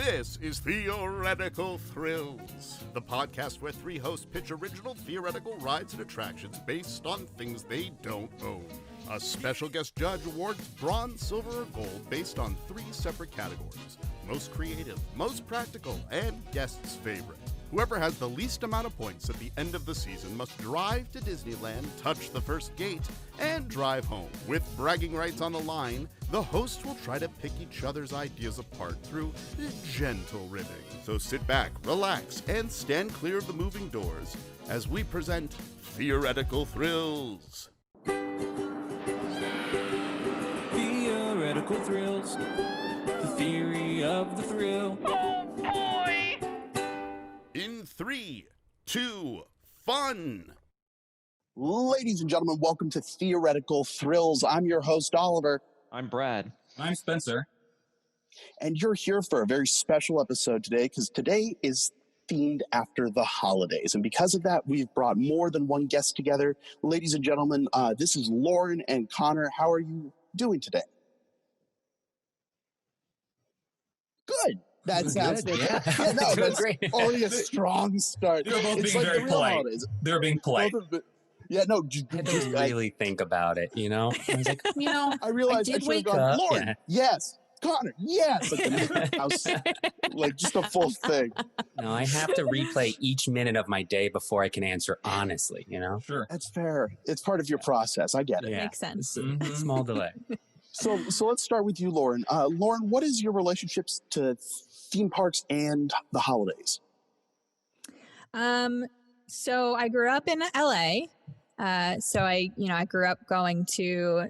This is Theoretical Thrills, the podcast where three hosts pitch original theoretical rides and attractions based on things they don't own. A special guest judge awards bronze, silver, or gold based on three separate categories: most creative, most practical, and guest's favorite. Whoever has the least amount of points at the end of the season must drive to Disneyland, touch the first gate, and drive home. With bragging rights on the line, the hosts will try to pick each other's ideas apart through gentle ribbing. So sit back, relax, and stand clear of the moving doors as we present Theoretical Thrills. Theoretical Thrills, the theory of the thrill. Oh boy! In 3, 2, fun! Ladies and gentlemen, welcome to Theoretical Thrills. I'm your host, Oliver. I'm Brad. I'm Spencer. And you're here for a very special episode today because today is themed after the holidays. And because of that, we've brought more than one guest together. Ladies and gentlemen, this is Lauren and Connor. How are you doing today? Good. That sounds good. Yeah. No, that's great. only a strong start. They're both It's being like very the real polite. holidays. They're being polite. Yeah, no, I had to really think about it, you know? I was like, I realized I did should have wake gone, up, Lauren, yeah. yes. Connor, yes. Like, the house, like just a full thing. no, I have to replay each minute of my day before I can answer honestly, you know? Sure. That's fair. It's part of your process. I get it. Yeah. Makes sense. It's a small delay. So let's start with you, Lauren. Lauren, what is your relationships to theme parks and the holidays? So I grew up in LA. So I grew up going to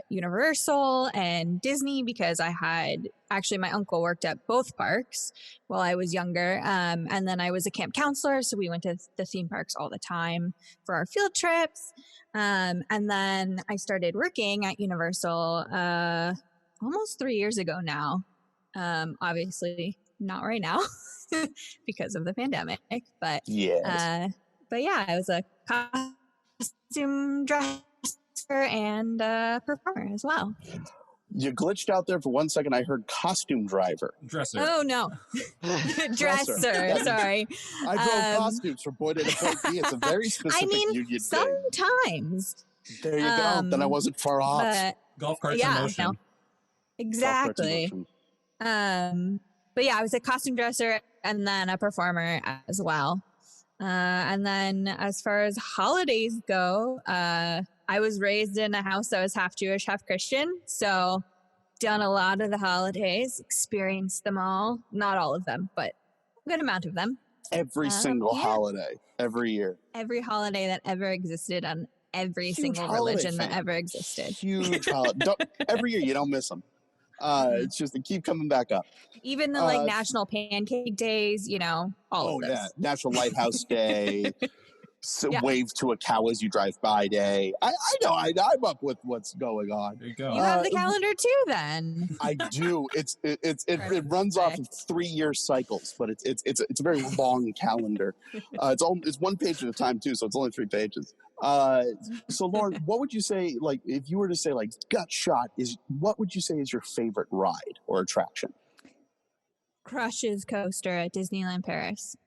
Universal and Disney because my uncle worked at both parks while I was younger. And then I was a camp counselor, so we went to the theme parks all the time for our field trips. And then I started working at Universal almost 3 years ago now. Obviously not right now because of the pandemic, but Yes. but yeah, I was a costume dresser and performer as well. You glitched out there for 1 second. I heard costume driver. Dresser. Oh no, dresser. Sorry. I drove costumes from point A to point B. It's a very specific union thing. Sometimes. There you go. Then I wasn't far off. But Golf carts yeah, in motion. no. Exactly. But yeah, I was a costume dresser and then a performer as well. And then as far as holidays go, I was raised in a house that was half Jewish, half Christian. So done a lot of the holidays, experienced them all. Not all of them, but a good amount of them. Every single yeah. holiday, every year. Every holiday that ever existed on every Huge single holiday religion fan. that ever existed. Huge holiday. Every year, you don't miss them. It's just they keep coming back up. Even the National Pancake Days, all of those. Yeah, National Lighthouse Day, Yeah. wave to a cow as you drive by day. I know, I'm up with what's going on. There you go. You have the calendar too, then. I do. It runs off of 3-year cycles, but it's a very long calendar. It's 1 page at a time too, so it's only 3 pages. So Lauren, what would you say, like, if you were to say, like, gut shot, what would you say is your favorite ride or attraction? Crush's coaster at Disneyland Paris.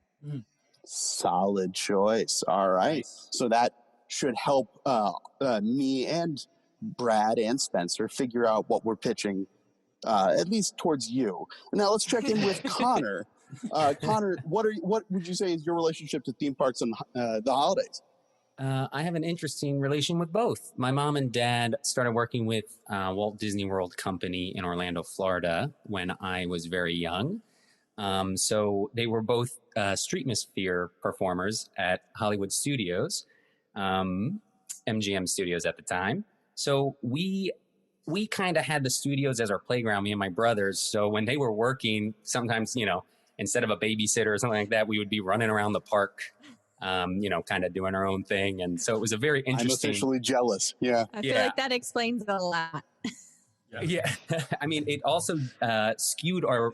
Solid choice. All right. Nice. So that should help me and Brad and Spencer figure out what we're pitching, at least towards you. Now let's check in with Connor. Connor, what would you say is your relationship to theme parks and the holidays? I have an interesting relation with both. My mom and dad started working with Walt Disney World Company in Orlando, Florida when I was very young. So they were both Streetmosphere performers at Hollywood Studios, MGM Studios at the time. So we kind of had the studios as our playground, me and my brothers. So when they were working, sometimes, instead of a babysitter or something like that, we would be running around the park, kind of doing our own thing. And so it was a very interesting. I'm officially jealous. Yeah. I feel like that explains a lot. Yeah. I mean, it also skewed our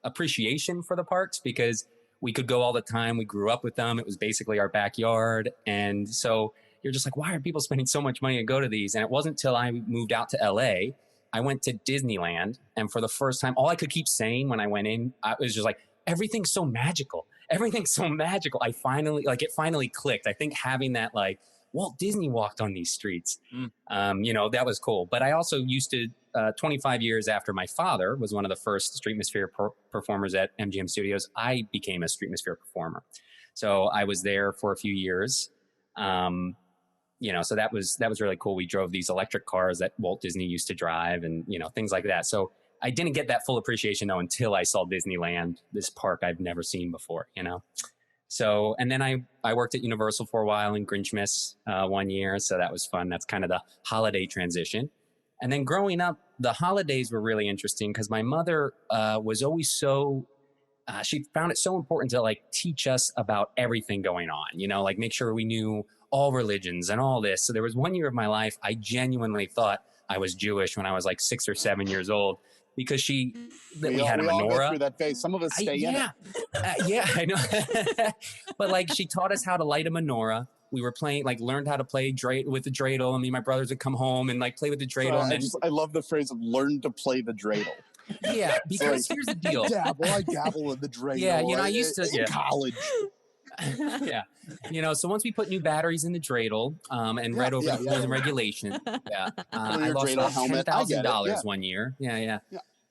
appreciation for the parks because we could go all the time. We grew up with them. It was basically our backyard. And so you're just like, why are people spending so much money to go to these? And it wasn't till I moved out to LA I went to Disneyland, and for the first time, all I could keep saying when I went in, I was just like, everything's so magical. Everything's so magical. It finally clicked. I think having that, like, Walt Disney walked on these streets, that was cool. But I also used to, 25 years after my father was one of the first Streetmosphere performers at MGM Studios, I became a Streetmosphere performer. So I was there for a few years. So that was really cool. We drove these electric cars that Walt Disney used to drive and, things like that. So I didn't get that full appreciation though until I saw Disneyland, this park I've never seen before, So, and then I worked at Universal for a while in Grinchmas 1 year. So that was fun. That's kind of the holiday transition. And then growing up, the holidays were really interesting because my mother was always she found it so important to like teach us about everything going on, like make sure we knew all religions and all this. So there was 1 year of my life, I genuinely thought I was Jewish when I was like 6 or 7 years old. Because we had a menorah. We all go through that phase. Some of us stay in it. Yeah, I know. But like she taught us how to light a menorah. We were playing, like learned how to play with the dreidel. I mean, my brothers would come home and like play with the dreidel. I love the phrase of learn to play the dreidel. Yeah, because here's the deal. I dabble in the dreidel. Yeah, I used to in college. Yeah. So once we put new batteries in the dreadle and read over the rules and regulations, I lost about $10,000 1 year. Yeah.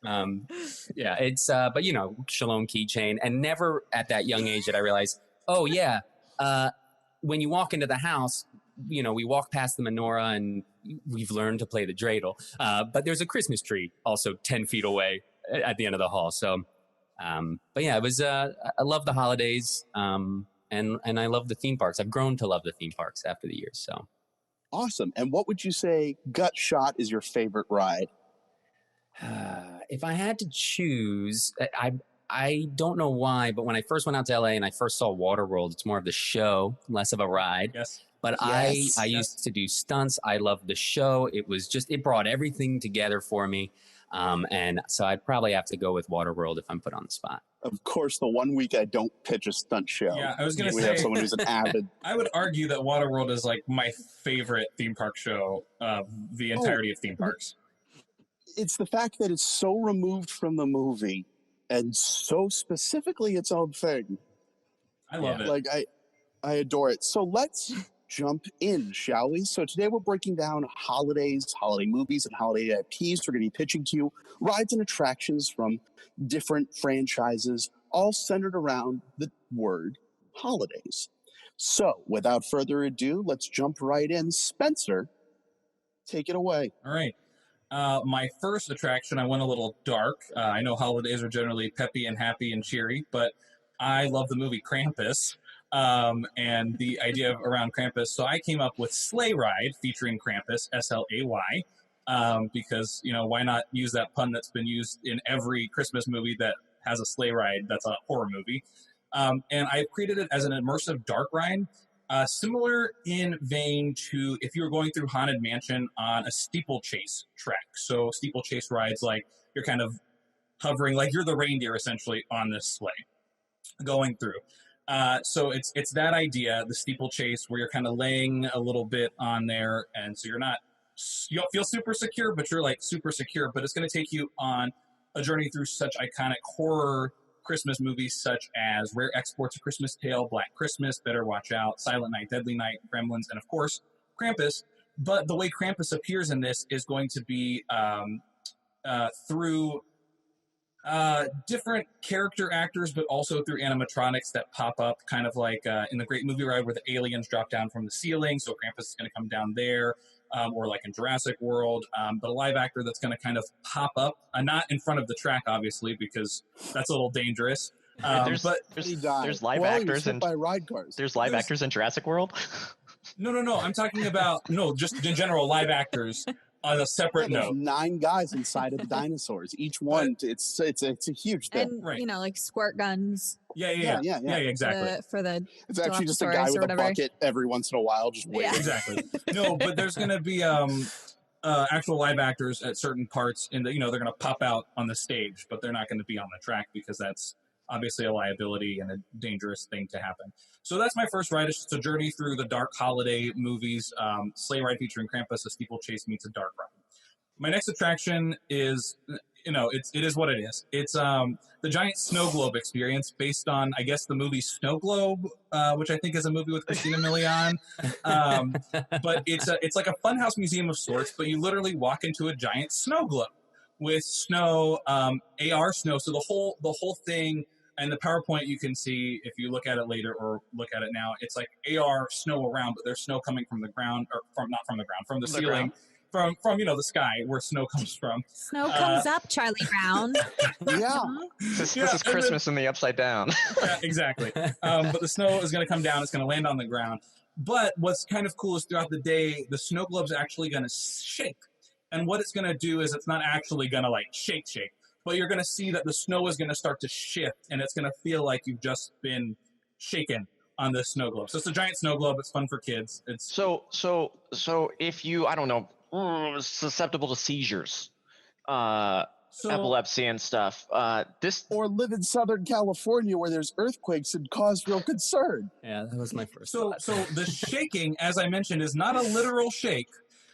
It's but Shalom keychain, and never at that young age did I realize, when you walk into the house, we walk past the menorah and we've learned to play the dreidel, but there's a Christmas tree also 10 feet away at the end of the hall. So it was I love the holidays. And I love the theme parks. I've grown to love the theme parks after the years. So awesome. And what would you say gut shot is your favorite ride? If I had to choose, I don't know why, but when I first went out to LA and I first saw Waterworld, it's more of the show, less of a ride. Yes. But yes. I used to do stunts. I loved the show. It brought everything together for me. And so I'd probably have to go with Waterworld if I'm put on the spot. Of course, the 1 week I don't pitch a stunt show. Yeah, I was going to say. We have someone who's an avid. I would argue that Waterworld is like my favorite theme park show of the entirety of theme parks. It's the fact that it's so removed from the movie and so specifically its own thing. I love it. Like, I adore it. So let's jump in, shall we? So today we're breaking down holidays, holiday movies, and holiday IPs. We're going to be pitching to you rides and attractions from different franchises, all centered around the word holidays. So without further ado, let's jump right in. Spencer, take it away. All right. My first attraction, I went a little dark. I know holidays are generally peppy and happy and cheery, but I love the movie Krampus. And the idea around Krampus. So I came up with Sleigh Ride featuring Krampus, S-L-A-Y, because, why not use that pun that's been used in every Christmas movie that has a sleigh ride that's a horror movie. And I created it as an immersive dark ride, similar in vein to if you were going through Haunted Mansion on a steeplechase track. So steeplechase rides, like you're kind of hovering, like you're the reindeer essentially on this sleigh going through. So it's that idea, the steeplechase, where you're kind of laying a little bit on there, and so you don't feel super secure, but you're like super secure. But it's going to take you on a journey through such iconic horror Christmas movies such as Rare Exports: A Christmas Tale, Black Christmas, Better Watch Out, Silent Night, Deadly Night, Gremlins, and of course Krampus. But the way Krampus appears in this is going to be through different character actors, but also through animatronics that pop up, kind of like in the Great Movie Ride where the aliens drop down from the ceiling. So Krampus is going to come down there, or like in Jurassic World, but a live actor that's going to kind of pop up, not in front of the track, obviously, because that's a little dangerous. There's live actors and ride cars. There's live actors in Jurassic World. No. I'm talking about just in general live actors. On a separate note, 9 guys inside of the dinosaurs. Each one, it's a huge thing. And right. Like squirt guns. Yeah, exactly. For the it's actually just a guy with a bucket every once in a while, just waiting. Yeah. Exactly. No, but there's going to be actual live actors at certain parts, and they're going to pop out on the stage, but they're not going to be on the track because that's obviously a liability and a dangerous thing to happen. So that's my first ride. It's just a journey through the dark holiday movies. Sleigh Ride featuring Krampus, a steeplechase meets a dark ride. My next attraction is, it is what it is. It's the giant snow globe experience based on, I guess, the movie Snow Globe, which I think is a movie with Christina Milian. But it's like a funhouse museum of sorts, but you literally walk into a giant snow globe with snow, AR snow. So the whole thing, and the PowerPoint you can see if you look at it later or look at it now, it's like AR snow around, but there's snow coming from the ground, or not from the ground, from the ceiling. From the sky where snow comes from. Snow comes up, Charlie Brown. Yeah. This is Christmas in the upside down. Yeah, exactly. But the snow is going to come down. It's going to land on the ground. But what's kind of cool is throughout the day, the snow globe's actually going to shake. And what it's going to do is it's not actually going to like shake, but you're going to see that the snow is going to start to shift, and it's going to feel like you've just been shaken on the snow globe. So it's a giant snow globe. It's fun for kids. It's so if you, I don't know, susceptible to seizures, epilepsy and stuff, or live in Southern California where there's earthquakes and cause real concern. Yeah, that was my first. So the shaking, as I mentioned, is not a literal shake.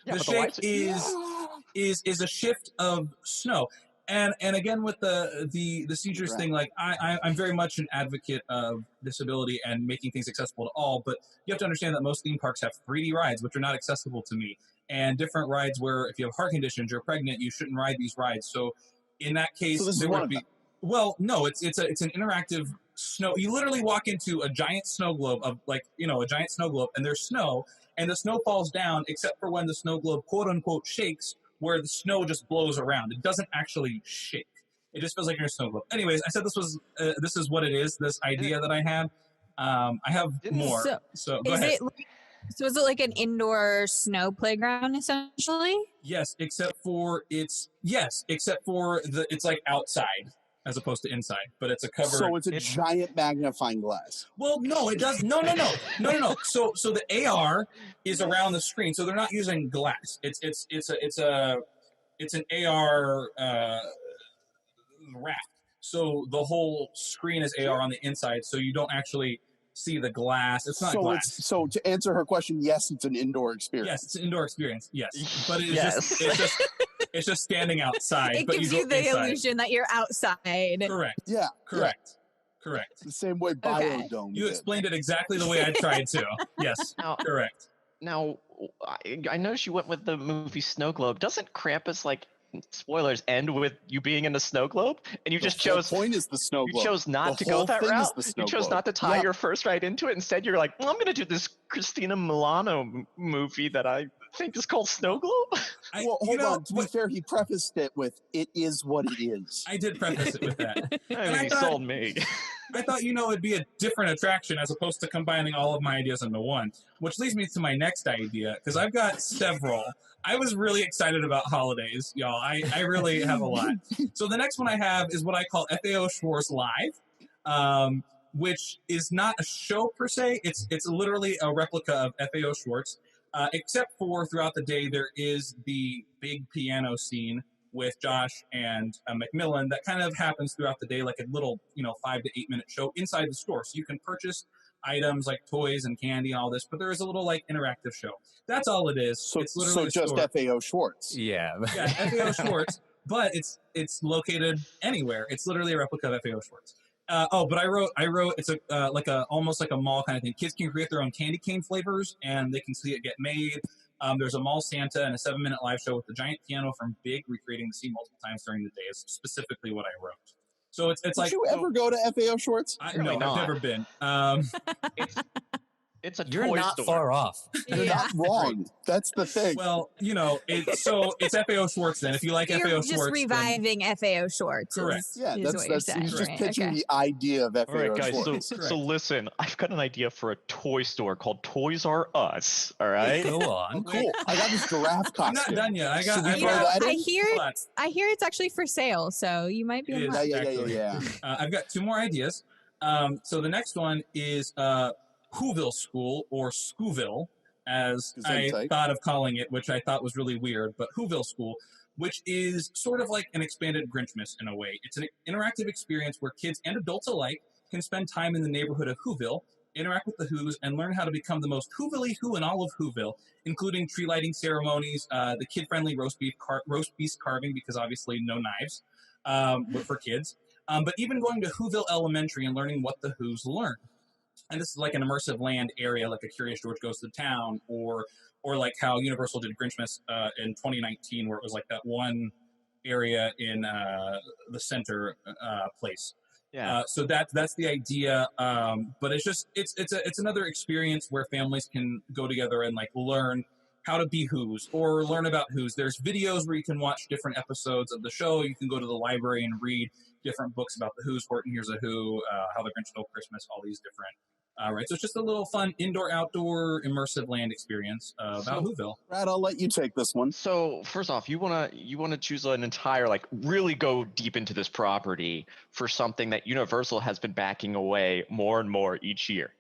The shake is a shift of snow. And again, with the seizures thing, like I'm very much an advocate of disability and making things accessible to all, but you have to understand that most theme parks have 3D rides, which are not accessible to me, and different rides where if you have heart conditions, you're pregnant, you shouldn't ride these rides. So in that case, there would be. Well, no, it's an interactive snow. You literally walk into a giant snow globe of a giant snow globe, and there's snow, and the snow falls down, except for when the snow globe quote unquote shakes, where the snow just blows around. It doesn't actually shake. It just feels like you're in a snow globe. Anyways, I said this is what it is, this idea that I had. I have more. So go ahead. Is it like an indoor snow playground essentially? Yes, except for it's like outside as opposed to inside, but it's a cover. So it's a giant magnifying glass. Well, no, it does. No. So the AR is around the screen, so they're not using glass. It's an AR raft. So the whole screen is AR on the inside, so you don't actually see the glass. It's not glass. So to answer her question, yes, it's an indoor experience. Yes, it's an indoor experience. Yes, but it's just standing outside. It but gives you you the inside. illusion that you're outside. Correct. Yeah. Correct. The same way Biodome. You explained it exactly the way I tried to. Yes. Correct. Now, I noticed you went with the movie Snow Globe. Doesn't Krampus, like, spoilers, end with you being in the snow globe, and you just chose. The point is the snow globe. You chose not to go that route. You chose not to tie your first ride into it. Instead, you're like, well, I'm going to do this Christina Milano movie that I think is called Snow Globe. Hold on. To be fair, he prefaced it with "It is what it is." I did preface it with that. He sold me. I thought, it'd be a different attraction as opposed to combining all of my ideas into one, which leads me to my next idea, because I've got several. I was really excited about holidays, y'all. I really have a lot. So the next one I have is what I call FAO Schwartz Live, which is not a show per se. It's literally a replica of FAO Schwartz, except for throughout the day there is the big piano scene with Josh and Macmillan that kind of happens throughout the day, like a little 5 to 8 minute show inside the store. So you can purchase items like toys and candy and all this, but there is a little like interactive show. That's all it is. So it's literally just FAO Schwartz. Yeah. Yeah, FAO Schwartz, but it's located anywhere. It's literally a replica of FAO Schwartz. But I wrote it's almost like a mall kind of thing. Kids can create their own candy cane flavors and they can see it get made. There's a mall Santa and a 7-minute live show with the giant piano from Big recreating the scene multiple times during the day is specifically what I wrote. So it's like. Did you ever go to FAO Schwartz? No, I've never been. It's a You're toy not store. far off. You're not wrong. That's the thing. Well, it's FAO Schwartz then. If you like FAO Schwartz. You're just reviving FAO Schwartz. Correct. That's he's just pitching the idea of FAO All right, guys. Schwartz. So listen, I've got an idea for a toy store called Toys R Us. All right. Go on. Oh, cool. I got this giraffe costume. I'm not done yet. I hear it's actually for sale, so you might be. Yeah. I've got 2 more ideas. So the next one is Whoville School, or Schooville, as I thought of calling it, which I thought was really weird, but Whoville School, which is sort of like an expanded Grinchmas in a way. It's an interactive experience where kids and adults alike can spend time in the neighborhood of Whoville interact with the Who's, and learn how to become the most Whoville Who in all of Whoville, including tree lighting ceremonies, the kid-friendly roast beef carving, because obviously no knives, but for kids. But even going to Whoville Elementary and learning what the Who's learn. And this is like an immersive land area, like a Curious George Goes to Town, or like how Universal did Grinchmas in 2019, where it was like that one area in the center place. Yeah. So that's the idea. But it's another experience where families can go together and like learn how to be Who's or learn about Who's. There's videos where you can watch different episodes of the show. You can go to the library and read different books about the Who's. Horton Hears a Who, How the Grinch Stole Christmas, all these different. Right, so it's just a little fun indoor-outdoor immersive land experience about Whoville. Brad, I'll let you take this one. So first off, you wanna choose an entire, like, really go deep into this property for something that Universal has been backing away more and more each year.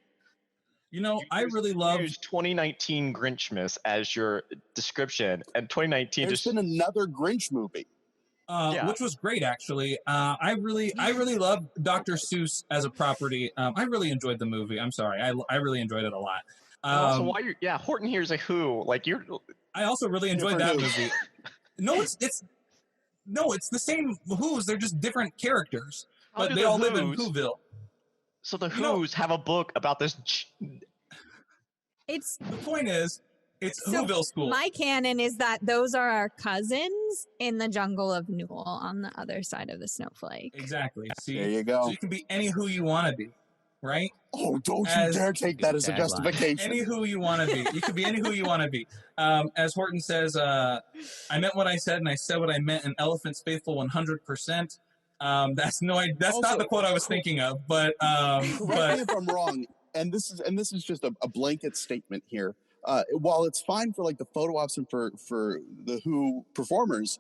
You know, I really love 2019 Grinchmas as your description, and 2019 There's been another Grinch movie. which was great actually. I really love Dr. Seuss as a property. I really enjoyed the movie. I'm sorry, I really enjoyed it a lot. Also, while you're Horton Hears a Who, like I also really enjoyed that movie. No, it's the same Who's. They're just different characters, but they all live in Whoville. So the Who's have a book about this. The point is, it's Whoville School. My canon is that those are our cousins in the jungle of Newell on the other side of the snowflake. Exactly. See, there you go. So you can be any Who you want to be, right? Oh, don't you dare take that as a justification. Any Who you want to be. You can be any Who you want to be. As Horton says, I meant what I said, and I said what I meant. An elephant's faithful 100%. That's also, not the quote I was thinking of, but correct me if I'm wrong. And this is just a blanket statement here. While it's fine for like the photo ops and for the Who performers,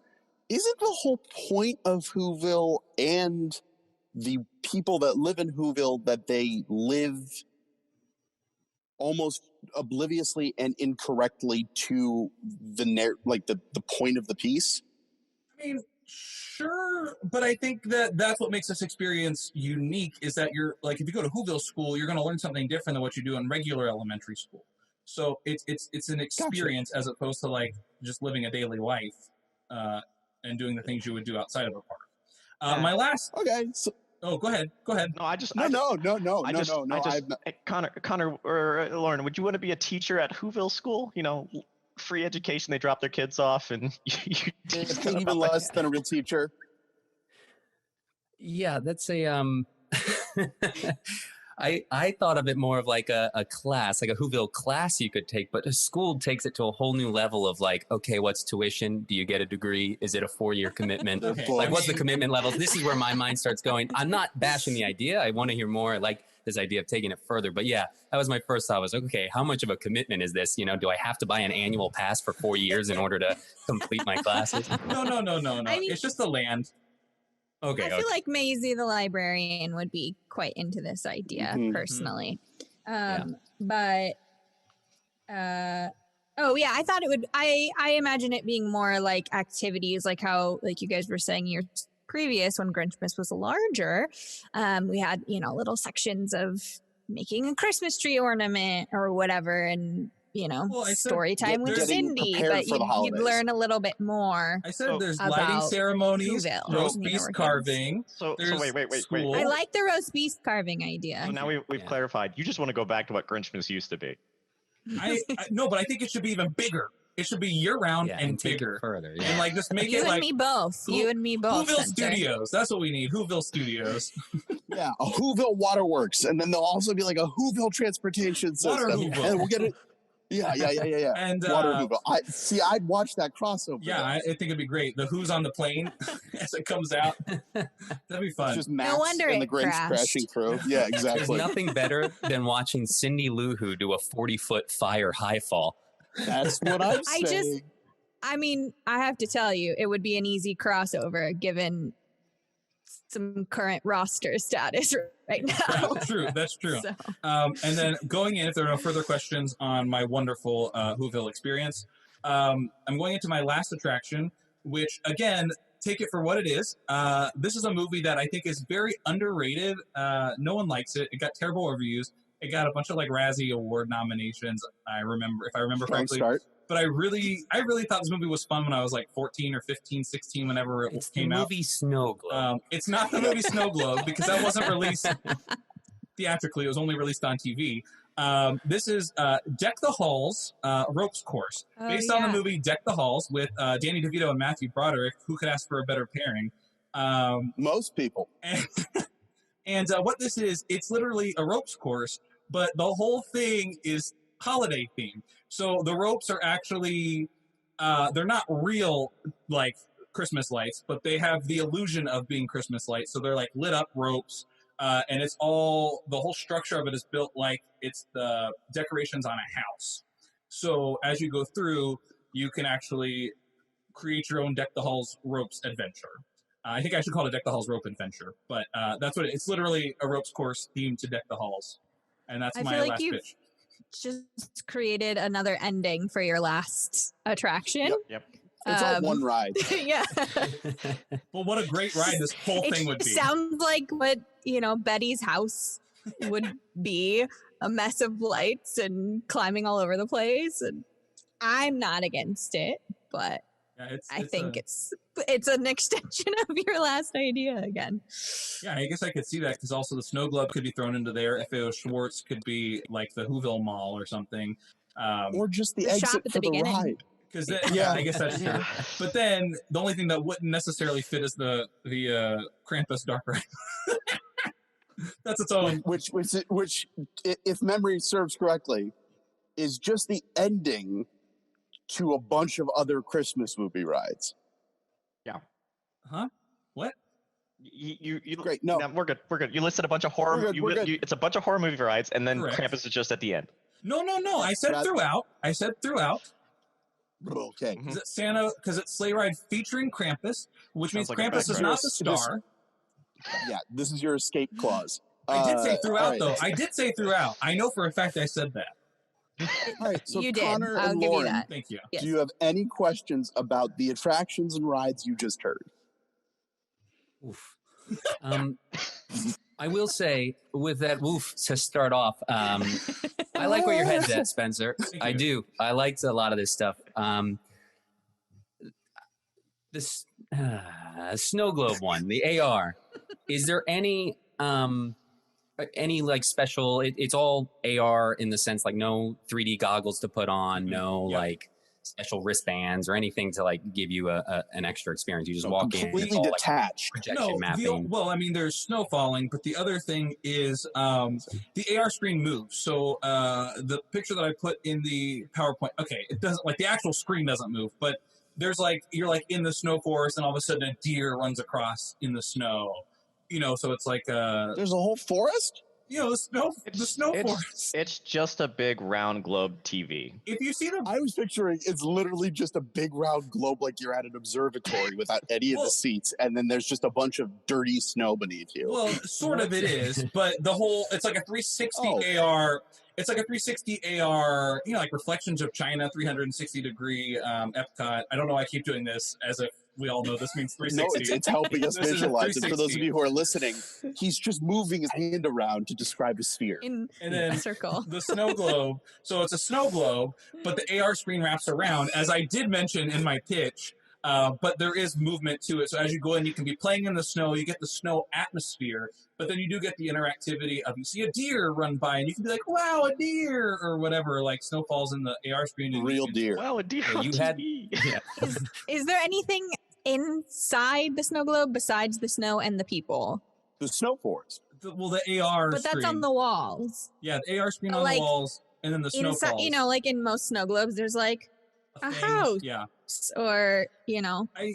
isn't the whole point of Whoville and the people that live in Whoville that they live almost obliviously and incorrectly to the point of the piece? I mean, sure, but I think that's what makes this experience unique is that you're like, if you go to Whoville school, you're going to learn something different than what you do in regular elementary school. So it's an experience as opposed to like just living a daily life and doing the things you would do outside of a park. My last go ahead. Connor or Lauren, would you want to be a teacher at Whoville school? You know, free education. They drop their kids off, and you teach them even less than a real teacher. Yeah, that's a I thought of it more of like a class, like a Whoville class you could take, but a school takes it to a whole new level of like, okay, what's tuition? Do you get a degree? Is it a 4-year commitment? Like, what's the commitment levels? This is where my mind starts going. I'm not bashing the idea. I want to hear more, like this idea of taking it further. But yeah, that was my first thought was, okay, how much of a commitment is this? You know, do I have to buy an annual pass for 4 years in order to complete my classes? No. I mean, it's just the land. Okay. I feel like Maisie the librarian would be quite into this idea personally. But I thought it would I imagine it being more like activities like how like you guys were saying years previous when Grinchmas was larger. We had, little sections of making a Christmas tree ornament or whatever, and story time with Cindy, but you'd learn a little bit more. I said there's lighting ceremonies, roast beef carving. So wait. I like the roast beef carving idea. So now we've clarified. You just want to go back to what Grinchmas used to be. No, but I think it should be even bigger. It should be year-round and bigger. Further, and like just make you it like me both. You and me both. Whoville Studios. That's what we need. Whoville Studios. Yeah, a Whoville Waterworks, and then there'll also be like a Whoville transportation system, Water Whoville. And we'll get it. Yeah. And Water Whoville. I'd watch that crossover. Yeah, I think it'd be great. The Who's on the plane as it comes out. That'd be fun. It's just Max and the Grinch crashing through. Yeah, exactly. There's nothing better than watching Cindy Lou Who do a 40-foot fire high fall. That's what I'm saying. I have to tell you, it would be an easy crossover given some current roster status right now. That's true. So. And then going in, if there are no further questions on my wonderful Whoville experience, I'm going into my last attraction, which again, take it for what it is. This is a movie that I think is very underrated. No one likes it. It got terrible reviews. It got a bunch of like Razzie Award nominations. I remember, if I remember Don't correctly. start. But I really thought this movie was fun when I was like 14 or 15, 16, whenever it came out. Movie Snow Globe. It's not the movie Snow Globe because that wasn't released theatrically. It was only released on TV. This is Deck the Halls Ropes Course, based on the movie Deck the Halls with Danny DeVito and Matthew Broderick. Who could ask for a better pairing? Most people. And what this is, it's literally a ropes course, but the whole thing is holiday themed. So the ropes are actually, they're not real like Christmas lights, but they have the illusion of being Christmas lights. So they're like lit up ropes. And it's all, the whole structure of it is built like it's the decorations on a house. So as you go through, you can actually create your own Deck the Halls ropes adventure. I think I should call it Deck the Halls Rope Adventure, but that's what it's literally a ropes course themed to Deck the Halls. And that's my last pitch. Just created another ending for your last attraction. Yep. It's all one ride. Yeah. Well, what a great ride this whole thing would be. Sounds like what, Betty's house would be, a mess of lights and climbing all over the place. And I'm not against it, but I think it's an extension of your last idea again. Yeah, I guess I could see that because also the Snow Globe could be thrown into there. FAO Schwartz could be like the Whoville Mall or something. Or just the shop exit at for the beginning. ride. Because I guess that's true. But then the only thing that wouldn't necessarily fit is the Krampus Dark Ride. That's its own. Which, if memory serves correctly, is just the ending to a bunch of other Christmas movie rides. Yeah. Huh? What? You Great. No, we're good. We're good. You listed a bunch of horror. We're good. It's a bunch of horror movie rides, and then Correct. Krampus is just at the end. No. I said throughout. Okay. Is it Santa? Because it's sleigh ride featuring Krampus, which means Sounds like a Krampus is background. not the star. Yeah, this is your escape clause. I did say throughout, right. though. I did say throughout. I know for a fact I said that. All right, so You did. Connor I'll and give you Lauren, that. Thank you. Yes. do you have any questions about the attractions and rides you just heard? Oof. I will say, with that woof to start off, I like where your head's at, Spencer. I do. I liked a lot of this stuff. This snow globe one, the AR. Is there any like special? It's all AR in the sense like no 3D goggles to put on, no like special wristbands or anything to like give you an extra experience. You just walk in. Completely all, detached. Like, projection mapping. Well, I mean, there's snow falling, but the other thing is the AR screen moves. So the picture that I put in the PowerPoint, okay, it doesn't like the actual screen doesn't move, but there's like you're like in the snow forest, and all of a sudden a deer runs across in the snow. So it's like There's a whole forest? the snow forest. It's just a big round globe TV. If you see the I was picturing it's literally just a big round globe like you're at an observatory without any of the seats, and then there's just a bunch of dirty snow beneath you. Well, sort of it is, but it's like a 360 AR. It's like a 360 AR, like Reflections of China, 360 degree Epcot. I don't know why I keep doing this as if we all know this means 360. No, it's helping us This is a visualize it. For those of 360. you who are listening, he's just moving his hand around to describe a sphere. In And then a circle. the snow globe. So it's a snow globe, but the AR screen wraps around, as I did mention in my pitch. But there is movement to it. So as you go in, you can be playing in the snow. You get the snow atmosphere, but then you do get the interactivity of you see a deer run by, and you can be like, "Wow, a deer!" or whatever. Like snow falls in the AR screen. And Real deer. Wow, a deer Yeah, on you had- TV. Yeah. Is there anything inside the snow globe besides the snow and the people? The snow forest. The AR But screen. that's on the walls. Yeah, the AR screen on Like, the walls, and then the snow Inside, falls. like in most snow globes, there's like a thing. house. Yeah. Or,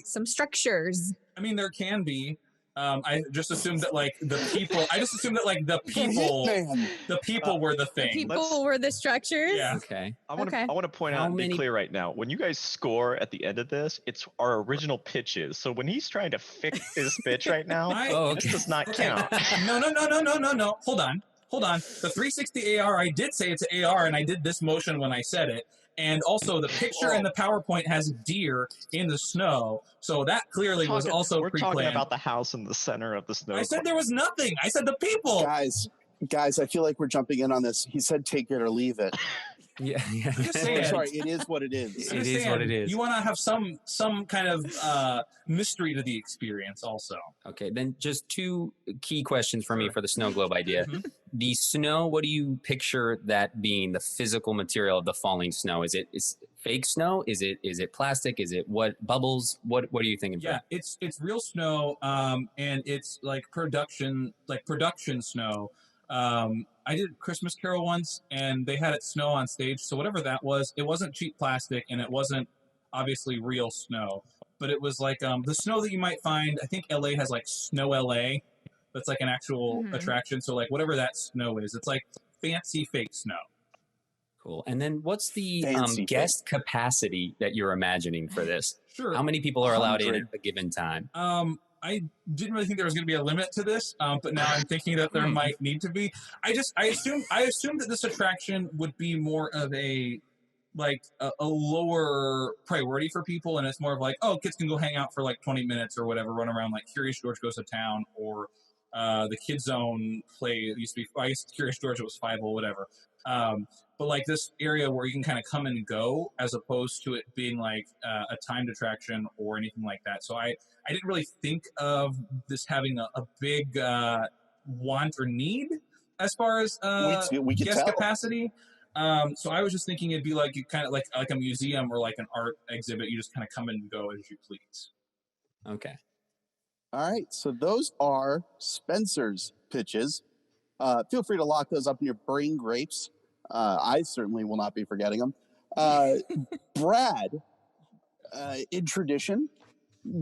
some structures. I mean, there can be. I just assumed that like the people. I just assumed that like the people. Man. The people were the thing. People were the structures. Yeah. Okay. I want Okay. to point How out and be many- clear right now. When you guys score at the end of this, it's our original pitches. So when he's trying to fix his pitch right now, Oh, this okay. does not count. No. Hold on. The 360 AR, I did say it's AR, and I did this motion when I said it. And also, the picture in the PowerPoint has deer in the snow, so that clearly was also We're pre-planned. talking about the house in the center of the snow. I said there was nothing. I said the people. Guys, Guys, I feel like we're jumping in on this. He said take it or leave it. Yeah. Just saying. Sorry, it is what it is. It is what it is. You want to have some kind of mystery to the experience also. Okay, then just two key questions for me for the snow globe idea. Mhm. The snow, what do you picture that being, the physical material of the falling snow? Is it fake snow? Is it plastic? Is it what, bubbles? What are you thinking? Yeah, it's real snow, and it's like production snow. I did Christmas Carol once, and they had it snow on stage. So whatever that was, it wasn't cheap plastic, and it wasn't obviously real snow, but it was like the snow that you might find. I think LA has like Snow LA, that's like an actual attraction. So like whatever that snow is, it's like fancy fake snow. Cool. And then what's the Fancy guest capacity that you're imagining for this? Sure. How many people are allowed in 100. at a given time? I didn't really think there was going to be a limit to this, but now I'm thinking that there might need to be. I assumed that this attraction would be more of a lower priority for people, and it's more of like, oh, kids can go hang out for like 20 minutes or whatever, run around like Curious George Goes to Town, or the Kid Zone play. It used to be, I guess Curious George, it was 5 or whatever. But like this area where you can kind of come and go, as opposed to it being like a timed attraction or anything like that. So I didn't really think of this having a big want or need as far as we can guest tell. capacity. So I was just thinking it'd be like kind of like a museum or like an art exhibit. You just kind of come and go as you please. Okay. All right, so those are Spencer's pitches. Feel free to lock those up in your brain grapes. I certainly will not be forgetting them. Brad, in tradition,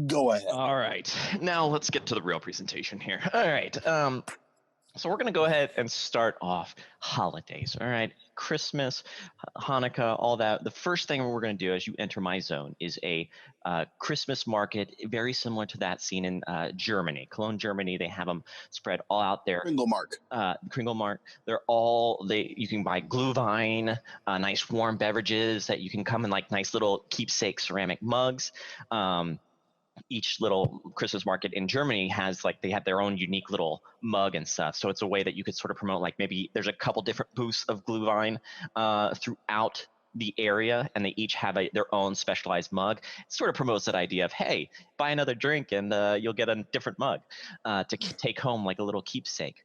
go ahead. All right. Now let's get to the real presentation here. All right. So we're going to go ahead and start off holidays. All right. Christmas, Hanukkah, all that. The first thing we're going to do as you enter my zone is a Christmas market, very similar to that seen in Germany, Cologne, Germany. They have them spread all out there. Kringelmark. You can buy Glühwein, nice warm beverages that you can come in like nice little keepsake ceramic mugs. Each little Christmas market in Germany has they have their own unique little mug and stuff. So it's a way that you could sort of promote, like maybe there's a couple different booths of Glühwein throughout the area, and they each have their own specialized mug. It sort of promotes that idea of, hey, buy another drink and you'll get a different mug to take home like a little keepsake.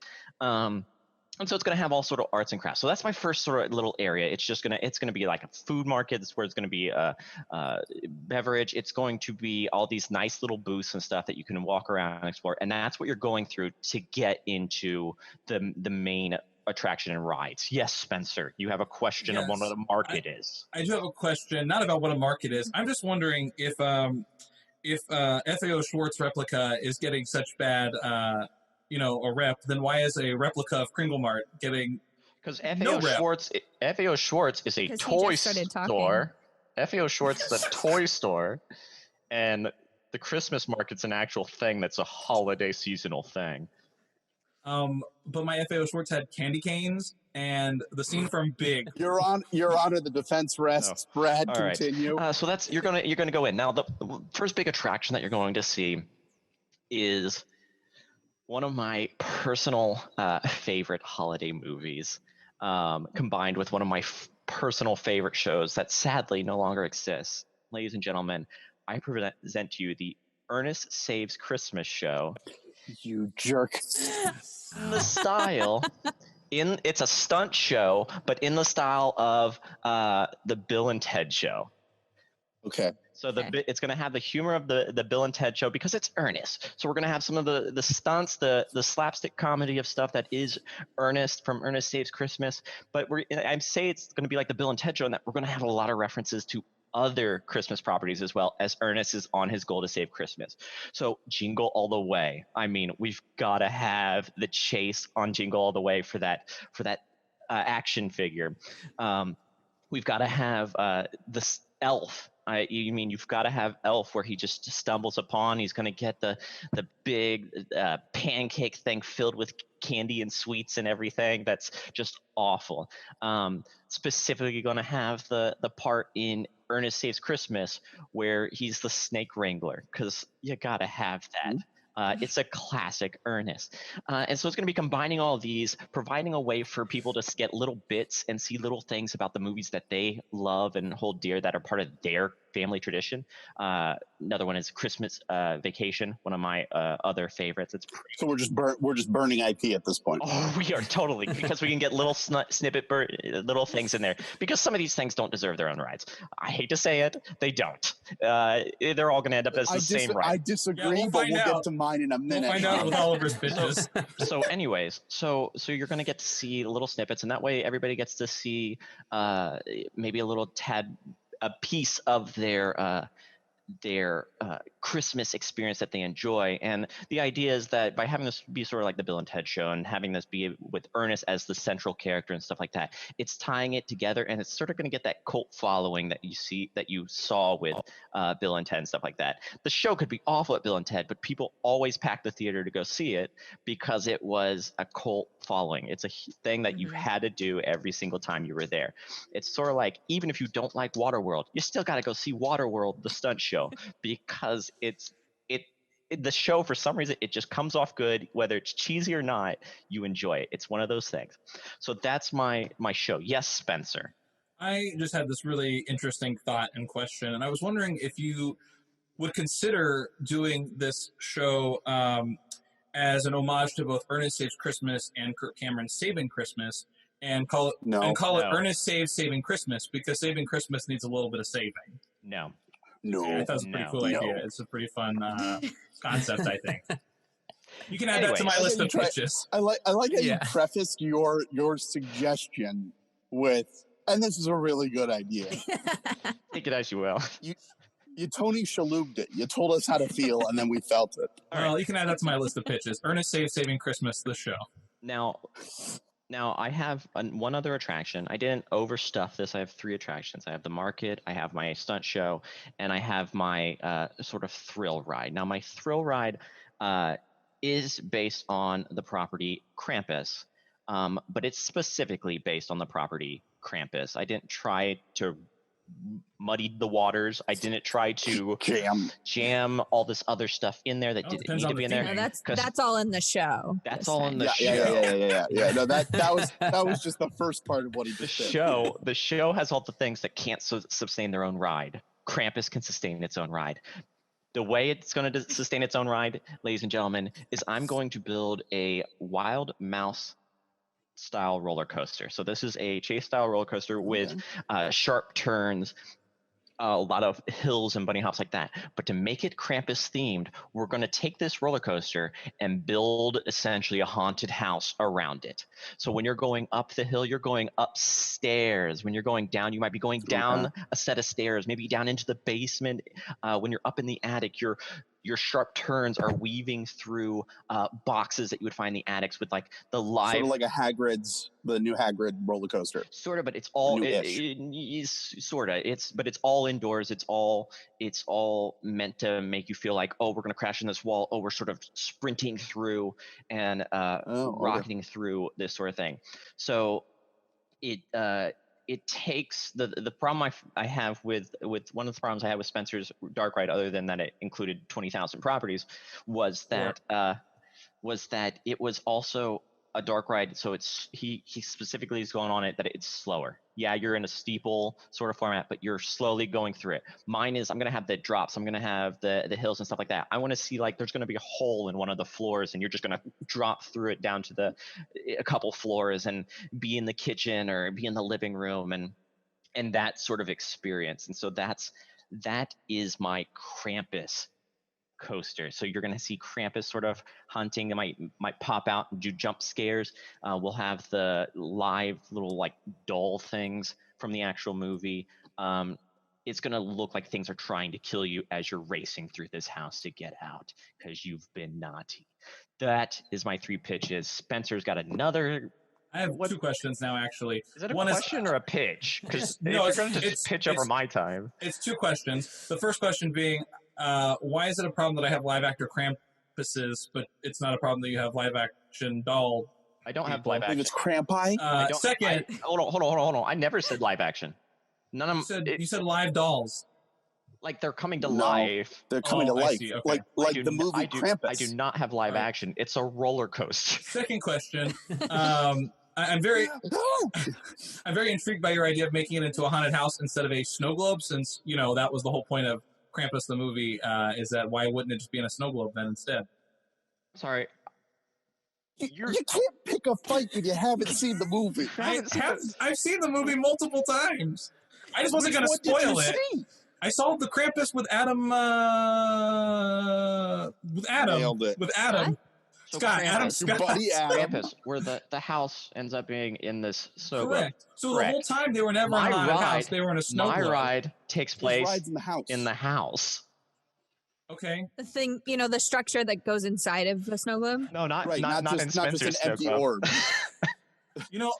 And so it's going to have all sort of arts and crafts. So that's my first sort of little area. It's going to be like a food market. That's where it's going to be a beverage. It's going to be all these nice little booths and stuff that you can walk around and explore. And that's what you're going through to get into the main attraction and rides. Yes, Spencer, you have a question of what a market is. I do have a question, not about what a market is. I'm just wondering if FAO Schwartz replica is getting such bad a rep, then why is a replica of Kringelmart getting because FAO no rep? FAO Schwartz is a toy store. FAO Schwartz is a toy store, and the Christmas market's an actual thing that's a holiday seasonal thing. But my FAO Schwartz had candy canes and the scene from Big. Your Honor, the defense rests. No. Brad, all continue. Right. So that's you're gonna go in now. The first big attraction that you're going to see is one of my personal favorite holiday movies, combined with one of my personal favorite shows that sadly no longer exists. Ladies and gentlemen, I present to you the Ernest Saves Christmas show. You jerk. In the style, it's a stunt show, but in the style of the Bill and Ted show. Okay. So it's going to have the humor of the Bill and Ted show because it's Ernest. So we're going to have some of the stunts, the slapstick comedy of stuff that is Ernest from Ernest Saves Christmas. But I'd say it's going to be like the Bill and Ted show, and that we're going to have a lot of references to other Christmas properties as well, as Ernest is on his goal to save Christmas. So Jingle All the Way. I mean, we've got to have the chase on Jingle All the Way for that action figure. We've got to have the elf. You've got to have Elf where he just stumbles upon. He's going to get the big pancake thing filled with candy and sweets and everything. That's just awful. Specifically going to have the part in Ernest Saves Christmas where he's the snake wrangler, because you got to have that. It's a classic Ernest. And so it's going to be combining all of these, providing a way for people to get little bits and see little things about the movies that they love and hold dear that are part of their family tradition. Another one is Christmas Vacation, one of my other favorites. It's pretty. So we're just burning IP at this point. Oh, we are totally, because we can get little little things in there, because some of these things don't deserve their own rides. I hate to say it, they don't. They're all going to end up as the same ride. I disagree, but we'll get to mine in a minute. We'll find out with Oliver's pitches. So anyways, so you're going to get to see little snippets, and that way everybody gets to see maybe a piece of their Christmas experience that they enjoy. And the idea is that by having this be sort of like the Bill and Ted show and having this be with Ernest as the central character and stuff like that, it's tying it together, and it's sort of going to get that cult following that you saw with Bill and Ted and stuff like that. The show could be awful at Bill and Ted, but people always pack the theater to go see it because it was a cult following. It's a thing that you had to do every single time you were there. It's sort of like, even if you don't like Waterworld, you still got to go see Waterworld, the stunt show, because the show, for some reason, it just comes off good. Whether it's cheesy or not, you enjoy it. It's one of those things. So that's my show. Yes, Spencer. I just had this really interesting thought and question, and I was wondering if you would consider doing this show as an homage to both Ernest Saves Christmas and Kirk Cameron's Saving Christmas, and call it Ernest Saves Saving Christmas, because Saving Christmas needs a little bit of saving. No. Yeah, I thought it was a pretty cool idea. It's a pretty fun concept, I think. You can add that to my list of pitches. I like how you prefaced your suggestion with, and this is a really good idea. Take it as you will. You Tony Shalhoubed it. You told us how to feel, and then we felt it. Well, you can add that to my list of pitches. Ernest Saves Saving Christmas, the show. Now I have one other attraction. I didn't overstuff this. I have 3 attractions. I have the market, I have my stunt show, and I have my sort of thrill ride. Now, my thrill ride is based on the property Krampus, but it's specifically based on the property Krampus. I didn't try to muddy the waters. I didn't try to jam all this other stuff in there that didn't need to be in there. No, that's all in the show. That's all in the show. Yeah. No, that was just the first part of what he just said. The show has all the things that can't sustain their own ride. Krampus can sustain its own ride. The way it's going to sustain its own ride, ladies and gentlemen, is I'm going to build a Wild Mouse style roller coaster. So this is a chase style roller coaster with sharp turns, a lot of hills and bunny hops like that. But to make it Krampus themed, we're going to take this roller coaster and build essentially a haunted house around it. So when you're going up the hill, you're going upstairs. When you're going down, you might be going down a set of stairs, maybe down into the basement. When you're up in the attic, your sharp turns are weaving through boxes that you would find in the attics with like the live, sort of like the new Hagrid roller coaster. Sort of, but it's all but it's all indoors. It's all meant to make you feel like, oh, we're gonna crash in this wall. Oh, we're sort of sprinting through and rocketing through this sort of thing. So it takes the problem I have with one of the problems I had with Spencer's Dark Ride, other than that it included 20,000 properties, was that it was also a dark ride. So he specifically is going on it that it's slower. Yeah, you're in a steeple sort of format, but you're slowly going through it. Mine is, I'm going to have the drops. I'm going to have the hills and stuff like that. I want to see like there's going to be a hole in one of the floors and you're just going to drop through it down to a couple floors and be in the kitchen or be in the living room and that sort of experience. And so that is my Krampus coaster. So you're going to see Krampus sort of hunting. It might pop out and do jump scares. We'll have the live little like doll things from the actual movie. It's going to look like things are trying to kill you as you're racing through this house to get out because you've been naughty. That is my 3 pitches. Spencer's got another. I have 2 questions now, actually. Is it a question or a pitch? Because no, you're going to just pitch over my time. It's 2 questions. The first question being, why is it a problem that I have live actor Krampuses, but it's not a problem that you have live action doll? I don't have live action. It's Krampi. Second, hold on. I never said live action. None of you said live dolls. Like they're coming to No, life. They're coming to I life, see, okay. like the movie I Krampus. do not have live All right. action. It's a roller coaster. Second question. I'm very intrigued by your idea of making it into a haunted house instead of a snow globe, since that was the whole point of Krampus the movie. Is that why wouldn't it just be in a snow globe then instead? Sorry. You can't pick a fight when you haven't seen the movie. I've seen the movie multiple times. I just wasn't going to spoil it. I saw the Krampus with Adam. Nailed it. With Adam. So Scott. Krampus, Adam Scott. Your buddy Adam. Krampus, where the house ends up being in this snow globe. Correct. So Correct. the whole time they were never in a haunted house. They were in a snow My globe. ride takes place rides in the house. Okay. The thing, the structure that goes inside of the snow globe. No, not Right, not in just an Spencer's empty snow globe. orb.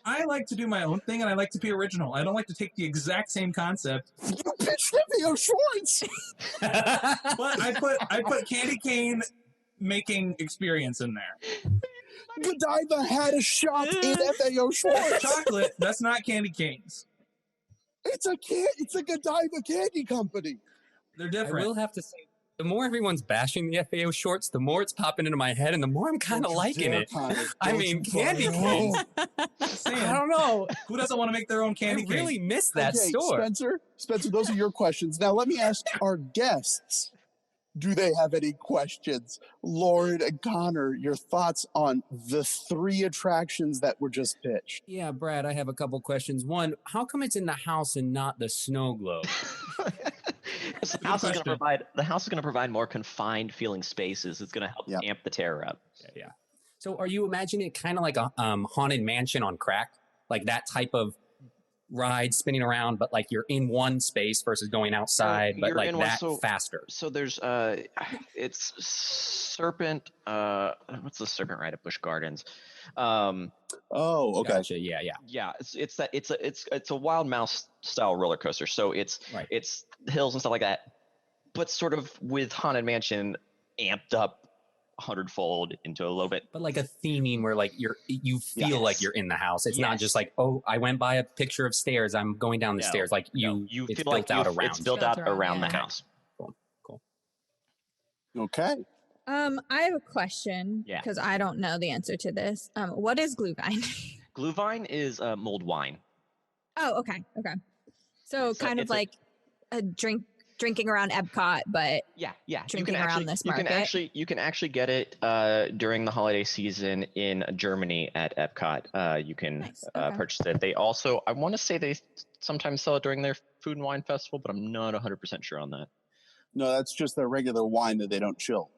I like to do my own thing, and I like to be original. I don't like to take the exact same concept. You pitched Theo Schwartz. But I put candy cane making experience in there. Godiva had a shot in FAO Schwartz. Chocolate, that's not candy canes. It's a Godiva candy company. They're I different. will have to say, the more everyone's bashing the FAO shorts, the more it's popping into my head, and the more I'm kind of liking it. I mean, candy canes. I don't know. Who doesn't want to make their own candy I cane? really miss that Okay, store. Spencer, those are your questions. Now let me ask our guests. Do they have any questions? Lauren and Connor, your thoughts on the 3 attractions that were just pitched? Yeah, Brad, I have a couple questions. One, how come it's in the house and not the snow globe? The house is going to provide more confined feeling spaces. It's going to help amp the terror up. Yeah. So are you imagining it kind of like a haunted mansion on crack? Like that type of ride spinning around, but like you're in one space versus going outside, but You're like in one, that so- faster. So there's it's Serpent. What's the Serpent ride at Busch Gardens? Oh, okay. Gotcha. Yeah. Yeah, it's a Wild Mouse style roller coaster. So it's hills and stuff like that, but sort of with Haunted Mansion amped up 100-fold into a little bit. But like a theming where like you feel like you're in the house. It's not just like, oh, I went by a picture of stairs, I'm going down the stairs. Like you it's feel like built out around. it's built out around the house. Cool. Okay. I have a question because I don't know the answer to this. What is Glühwein? Glühwein is mulled wine. Oh, okay. So kind of like a drinking around Epcot, but drinking around this market. You can actually get it during the holiday season in Germany at Epcot. You can purchase it. They also, I want to say they sometimes sell it during their Food and Wine Festival, but I'm not 100% sure on that. No, that's just their regular wine that they don't chill.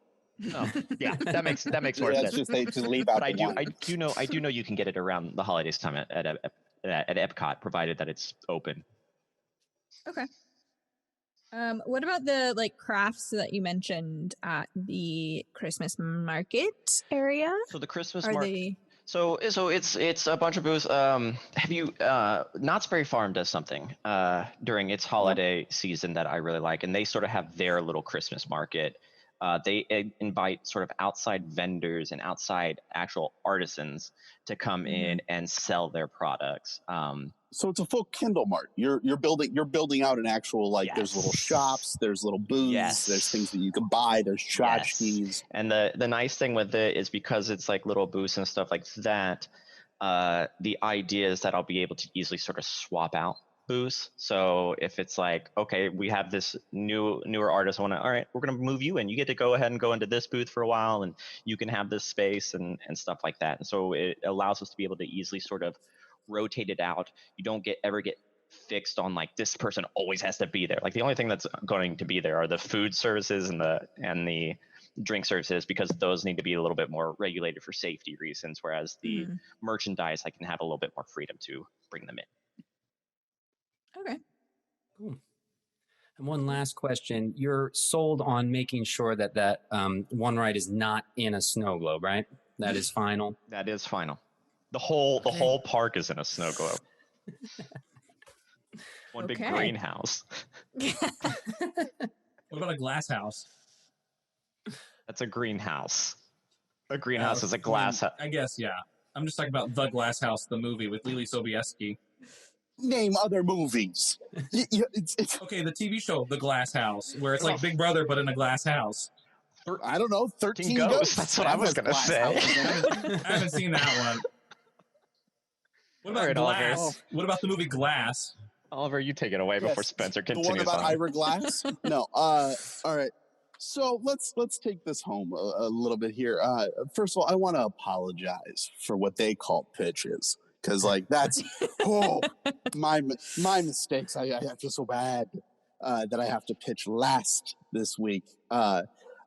Oh, yeah, that makes more sense. That's just they just leave out. But the wine. I do know you can get it around the holidays time at Epcot, provided that it's open. Okay. What about the crafts that you mentioned at the Christmas market area? So the Christmas market. So it's a bunch of booths. Have you Knott's Berry Farm does something during its holiday season that I really like, and they sort of have their little Christmas market. They invite sort of outside vendors and outside actual artisans to come in and sell their products. So it's a full Kindle Mart. You're building out an actual there's little shops, there's little booths, there's things that you can buy, there's tchotchkes. And the nice thing with it is because it's like little booths and stuff like that. The idea is that I'll be able to easily sort of swap out booths. So if it's like, okay, we have this newer artist, all right, we're gonna move you in. You get to go ahead and go into this booth for a while, and you can have this space and stuff like that. And so it allows us to be able to easily sort of rotate it out. You don't ever get fixed on like this person always has to be there. Like the only thing that's going to be there are the food services and the drink services, because those need to be a little bit more regulated for safety reasons. Whereas the merchandise, I can have a little bit more freedom to bring them in. Okay. Cool. And one last question. You're sold on making sure that one ride is not in a snow globe, right? That is final. That is final. The whole park is in a snow globe. One big greenhouse. What about a glass house? That's a greenhouse. A greenhouse is a glass house. I guess, yeah. I'm just talking about The Glass House, the movie with Lily Sobieski. Name other movies. It's Okay, the TV show, The Glass House, where it's like Big Brother but in a glass house. I don't know, 13 Ghosts. Ghosts. That's what I was That gonna has say. glass houses in it. I haven't seen that one. What about All right, Oliver. Glass? What about the movie Glass? Oliver, you take it away before Yes, Spencer the continues one about on. Ira Glass? No. All right. So let's take this home a little bit here. First of all, I want to apologize for what they call pitches, because like that's my mistakes. I feel so bad that I have to pitch last this week.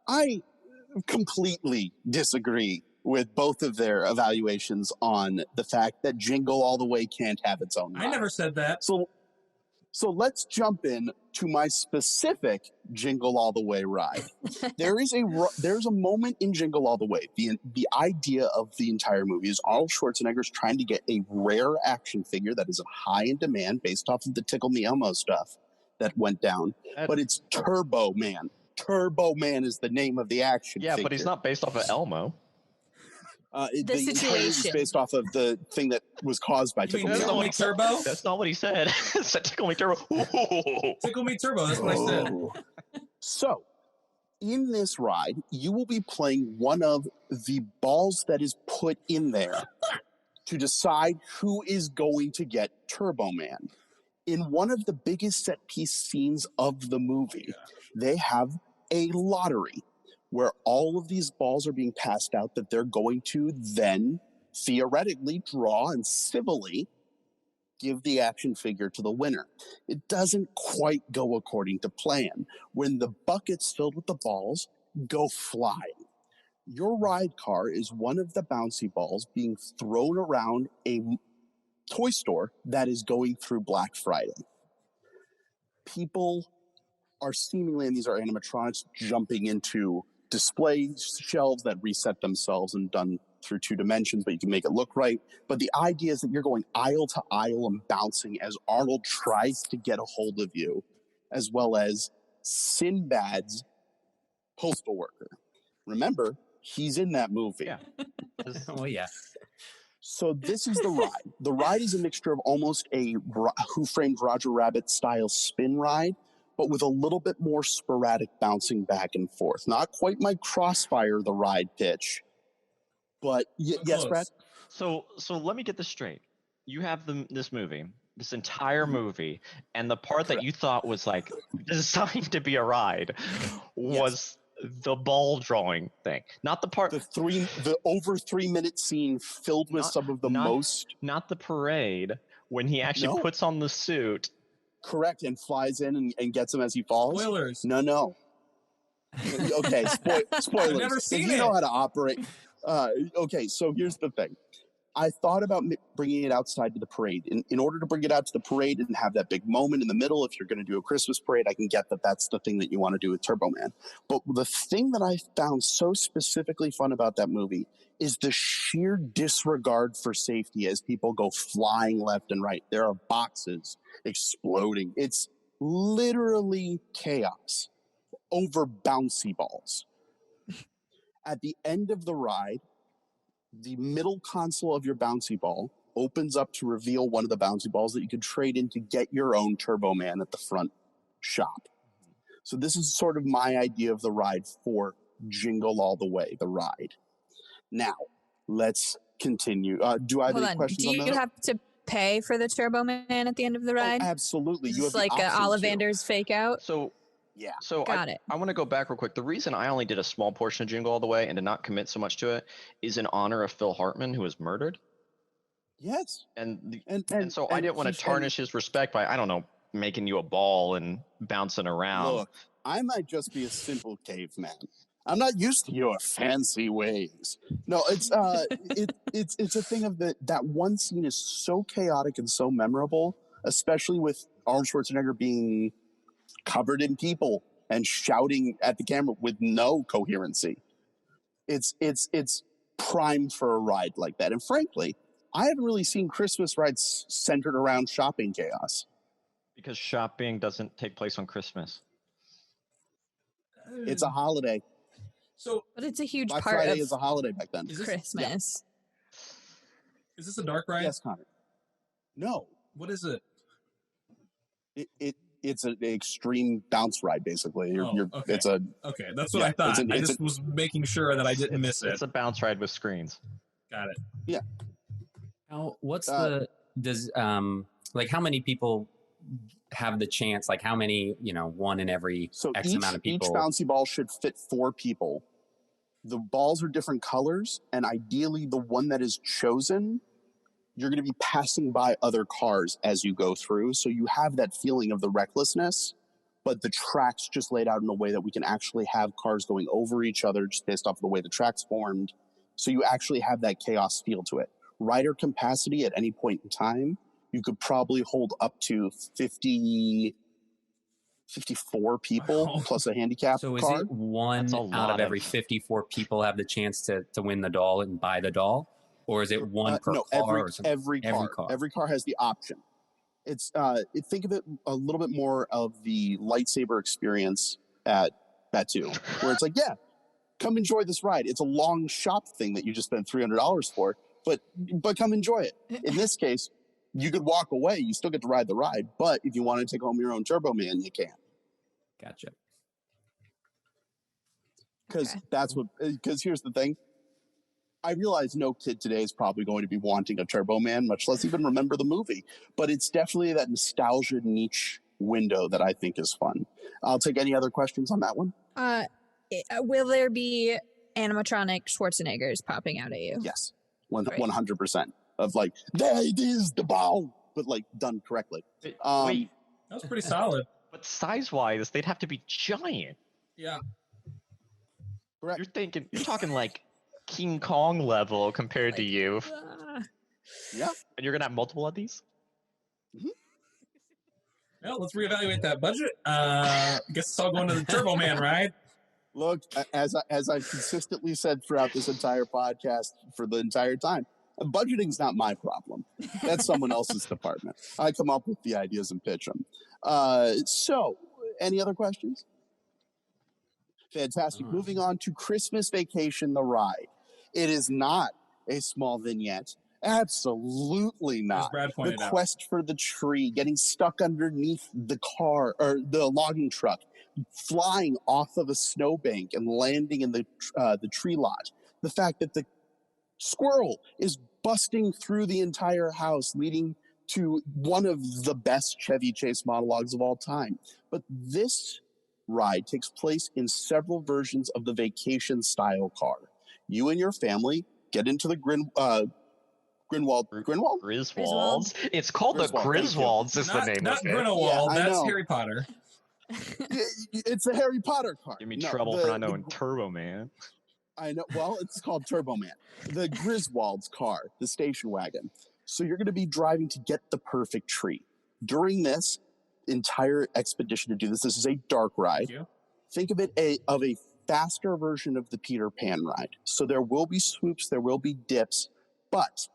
I completely disagree with both of their evaluations on the fact that Jingle All the Way can't have its own ride. I never said that. So let's jump in to my specific Jingle All the Way ride. There's a moment in Jingle All the Way. The idea of the entire movie is Arnold Schwarzenegger's trying to get a rare action figure that is high in demand based off of the Tickle Me Elmo stuff that went down. But it's Turbo Man. Turbo Man is the name of the action figure. Yeah, but he's not based off of Elmo. The situation is based off of the thing that was caused by Tickle Me Tickle Elmo. Me Turbo? That's not what he said. He said Tickle Me Turbo. Tickle Me Turbo, that's what I said. Oh. So, in this ride, you will be playing one of the balls that is put in there to decide who is going to get Turbo Man. In one of the biggest set piece scenes of the movie, they have a lottery where all of these balls are being passed out that they're going to then theoretically draw and civilly give the action figure to the winner. It doesn't quite go according to plan. When the buckets filled with the balls go flying, your ride car is one of the bouncy balls being thrown around a toy store that is going through Black Friday. People are seemingly, and these are animatronics, jumping into display shelves that reset themselves and done through 2 dimensions, but you can make it look right. But the idea is that you're going aisle to aisle and bouncing as Arnold tries to get a hold of you, as well as Sinbad's postal worker. Remember, he's in that movie. Yeah. Oh, yeah. So this is the ride. The ride is a mixture of almost a Who Framed Roger Rabbit style spin ride, but with a little bit more sporadic bouncing back and forth. Not quite my Crossfire, the ride pitch, but yes, Brad? So let me get this straight. You have this movie, this entire movie, and the part that you thought was like designed to be a ride was the ball drawing thing, not the part. The over 3 minute scene filled with some of the most. Not the parade when he actually puts on the suit. Correct, and flies in and gets him as he falls. Spoilers. No. Okay, spoilers. I've never seen if you know how to operate. Okay, so here's the thing. I thought about bringing it outside to the parade. In order to bring it out to the parade and have that big moment in the middle, if you're going to do a Christmas parade, I can get that that's the thing that you want to do with Turbo Man. But the thing that I found so specifically fun about that movie is the sheer disregard for safety as people go flying left and right. There are boxes exploding. It's literally chaos over bouncy balls. At the end of the ride, the middle console of your bouncy ball opens up to reveal one of the bouncy balls that you could trade in to get your own Turbo Man at the front shop. So this is sort of my idea of the ride for Jingle All the Way, the ride. Now, let's continue. Do I have any questions on that? Do you have to pay for the Turbo Man at the end of the ride? Oh, absolutely. It's like an Ollivander's fake out? Yeah. So I want to go back real quick. The reason I only did a small portion of Jingle All the Way and did not commit so much to it is in honor of Phil Hartman, who was murdered. Yes. And so I didn't want to tarnish his respect by, I don't know, making you a ball and bouncing around. Look, I might just be a simple caveman. I'm not used to your fancy ways. No, it's it's a thing of that one scene is so chaotic and so memorable, especially with Arnold Schwarzenegger being covered in people and shouting at the camera with no coherency. It's primed for a ride like that. And frankly, I haven't really seen Christmas rides centered around shopping chaos. Because shopping doesn't take place on Christmas. It's a holiday. But it's a huge Black part Friday of is a holiday back then. Christmas. Is this a dark ride? Yes, Connor. No. What is it? It's an extreme bounce ride, basically. Okay. It's a Okay, that's what I thought. I just was making sure that I didn't miss it. It's a bounce ride with screens. Got it. Yeah. Now, like how many people have the chance? Like how many, one in every X amount of people? Each bouncy ball should fit 4 people. The balls are different colors, and ideally the one that is chosen, you're going to be passing by other cars as you go through. So you have that feeling of the recklessness, but the track's just laid out in a way that we can actually have cars going over each other just based off of the way the track's formed. So you actually have that chaos feel to it. Rider capacity at any point in time, you could probably hold up to 54 people plus a handicap So is car. it one out of every 54 people have the chance to win the doll and buy the doll? Or is it one per no, car? Every car has the option. It's think of it a little bit more of the lightsaber experience at Batu, where it's like, yeah, come enjoy this ride. It's a long shop thing that you just spent $300 for, but come enjoy it. In this case, you could walk away. You still get to ride the ride, but if you want to take home your own Turbo Man, you can. Gotcha. Because here's the thing. I realize no kid today is probably going to be wanting a Turbo Man, much less even remember the movie. But it's definitely that nostalgia niche window that I think is fun. I'll take any other questions on that one. Will there be animatronic Schwarzeneggers popping out at you? Yes, 100%. Of like, there it is, the ball, but like done correctly. Wait, that was pretty solid. But size-wise, they'd have to be giant. Yeah. Correct. You're talking like King Kong level compared to you. Yeah. And you're gonna have multiple of these? Mm-hmm. Well, let's reevaluate that budget. I guess it's all going to the Turbo Man ride. Look, as I've consistently said throughout this entire podcast for the entire time, budgeting's not my problem. That's someone else's department. I come up with the ideas and pitch them. So, any other questions? Fantastic. Moving on to Christmas Vacation, the ride. It is not a small vignette. Absolutely not. The quest for the tree, getting stuck underneath the car or the logging truck, flying off of a snowbank and landing in the tree lot. The fact that the squirrel is busting through the entire house, leading to one of the best Chevy Chase monologues of all time. But this ride takes place in several versions of the vacation style car. You and your family get into the Griswolds? It's called the Griswolds is the name not of it. Grindelwald, Yeah, that's Harry Potter. It's a Harry Potter car. Give me trouble for not knowing Turbo Man. I know. Well, it's called Turbo Man. The Griswolds car, the station wagon. So you're going to be driving to get the perfect tree. During this entire expedition to do this is a dark ride. Think of it of a faster version of the Peter Pan ride. So there will be swoops, there will be dips, but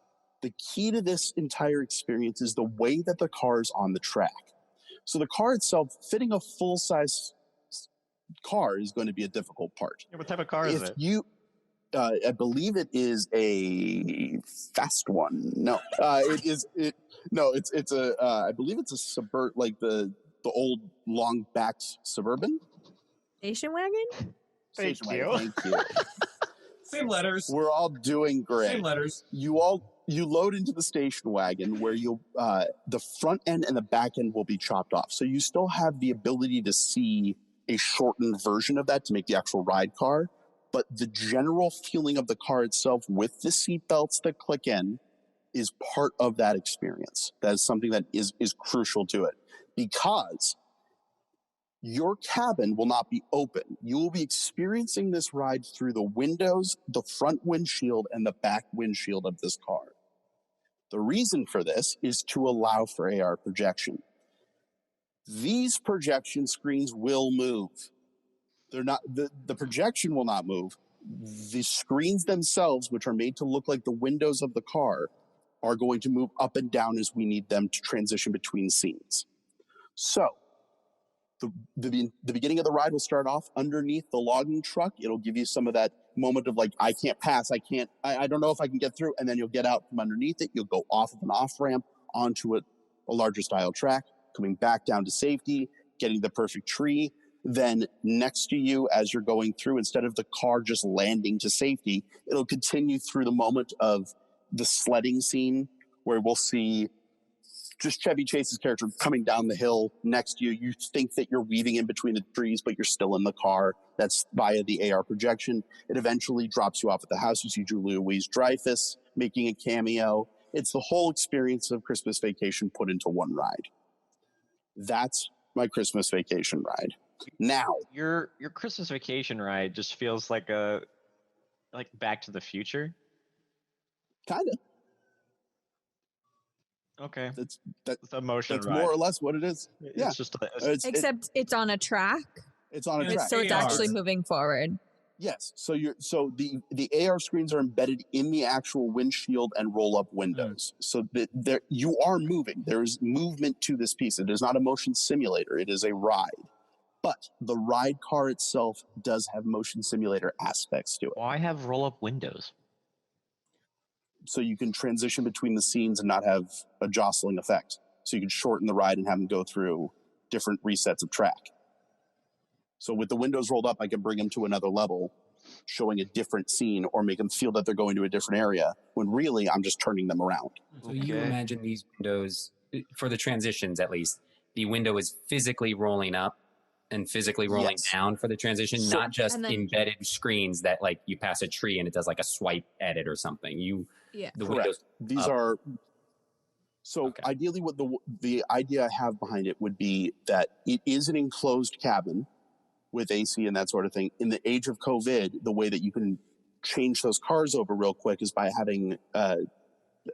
the key to this entire experience is the way that the car is on the track. So the car itself, fitting a full-size car is going to be a difficult part. Yeah, what type of car is it? I believe it is a fast one. No, it's a. I believe it's a like the old long backed Suburban station wagon. Thank you. Thank you. Same letters. We're all doing great. Same letters. You load into the station wagon where the front end and the back end will be chopped off, so you still have the ability to see a shortened version of that to make the actual ride car. But the general feeling of the car itself with the seat belts that click in is part of that experience. That is something that is crucial to it, because your cabin will not be open. You will be experiencing this ride through the windows, the front windshield, and the back windshield of this car. The reason for this is to allow for AR projection. These projection screens will move. They're not, the projection will not move. The screens themselves, which are made to look like the windows of the car, are going to move up and down as we need them to transition between scenes. So the beginning of the ride will start off underneath the logging truck. It'll give you some of that moment of like, I can't pass, I don't know if I can get through. And then you'll get out from underneath it. You'll go off of an off ramp onto a larger style track, coming back down to safety, getting the perfect tree. Then next to you, as you're going through, instead of the car just landing to safety, it'll continue through the moment of the sledding scene where we'll see just Chevy Chase's character coming down the hill next to you. You think that you're weaving in between the trees, but you're still in the car. That's via the AR projection. It eventually drops you off at the house. You see Julia Louis-Dreyfus making a cameo. It's the whole experience of Christmas Vacation put into one ride. That's my Christmas Vacation ride. Now, your Christmas Vacation ride just feels like Back to the Future. kind of. Okay, That's the motion that's ride. more or less what it is. Yeah. It's just Except it's on a track, it's on a It's track. so it's AR. actually moving forward. Yes. So the AR screens are embedded in the actual windshield and roll up windows. So that you are moving. There is movement to this piece. It is not a motion simulator. It is a ride. But the ride car itself does have motion simulator aspects to it. Why have roll up windows? So you can transition between the scenes and not have a jostling effect. So you can shorten the ride and have them go through different resets of track. So with the windows rolled up, I can bring them to another level, showing a different scene, or make them feel that they're going to a different area, when really I'm just turning them around. So you Okay. imagine these windows, for the transitions at least, the window is physically rolling up and physically rolling Yes. down for the transition, So- not just And then- embedded screens that like you pass a tree and it does like a swipe edit or something. Yeah. The Correct. windows These up. are so Okay. ideally what the idea I have behind it would be that it is an enclosed cabin with AC and that sort of thing. In the age of COVID, the way that you can change those cars over real quick is by having a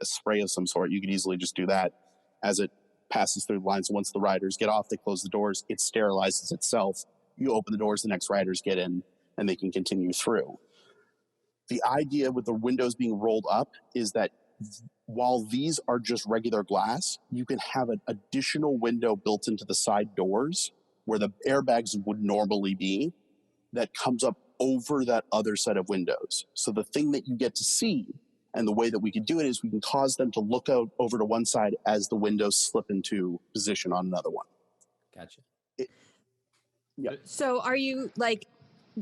spray of some sort. You could easily just do that as it passes through the lines. Once the riders get off, they close the doors, it sterilizes itself. You open the doors, the next riders get in and they can continue through. The idea with the windows being rolled up is that while these are just regular glass, you can have an additional window built into the side doors where the airbags would normally be that comes up over that other set of windows. So the thing that you get to see, and the way that we can do it is we can cause them to look out over to one side as the windows slip into position on another one. Gotcha. So are you like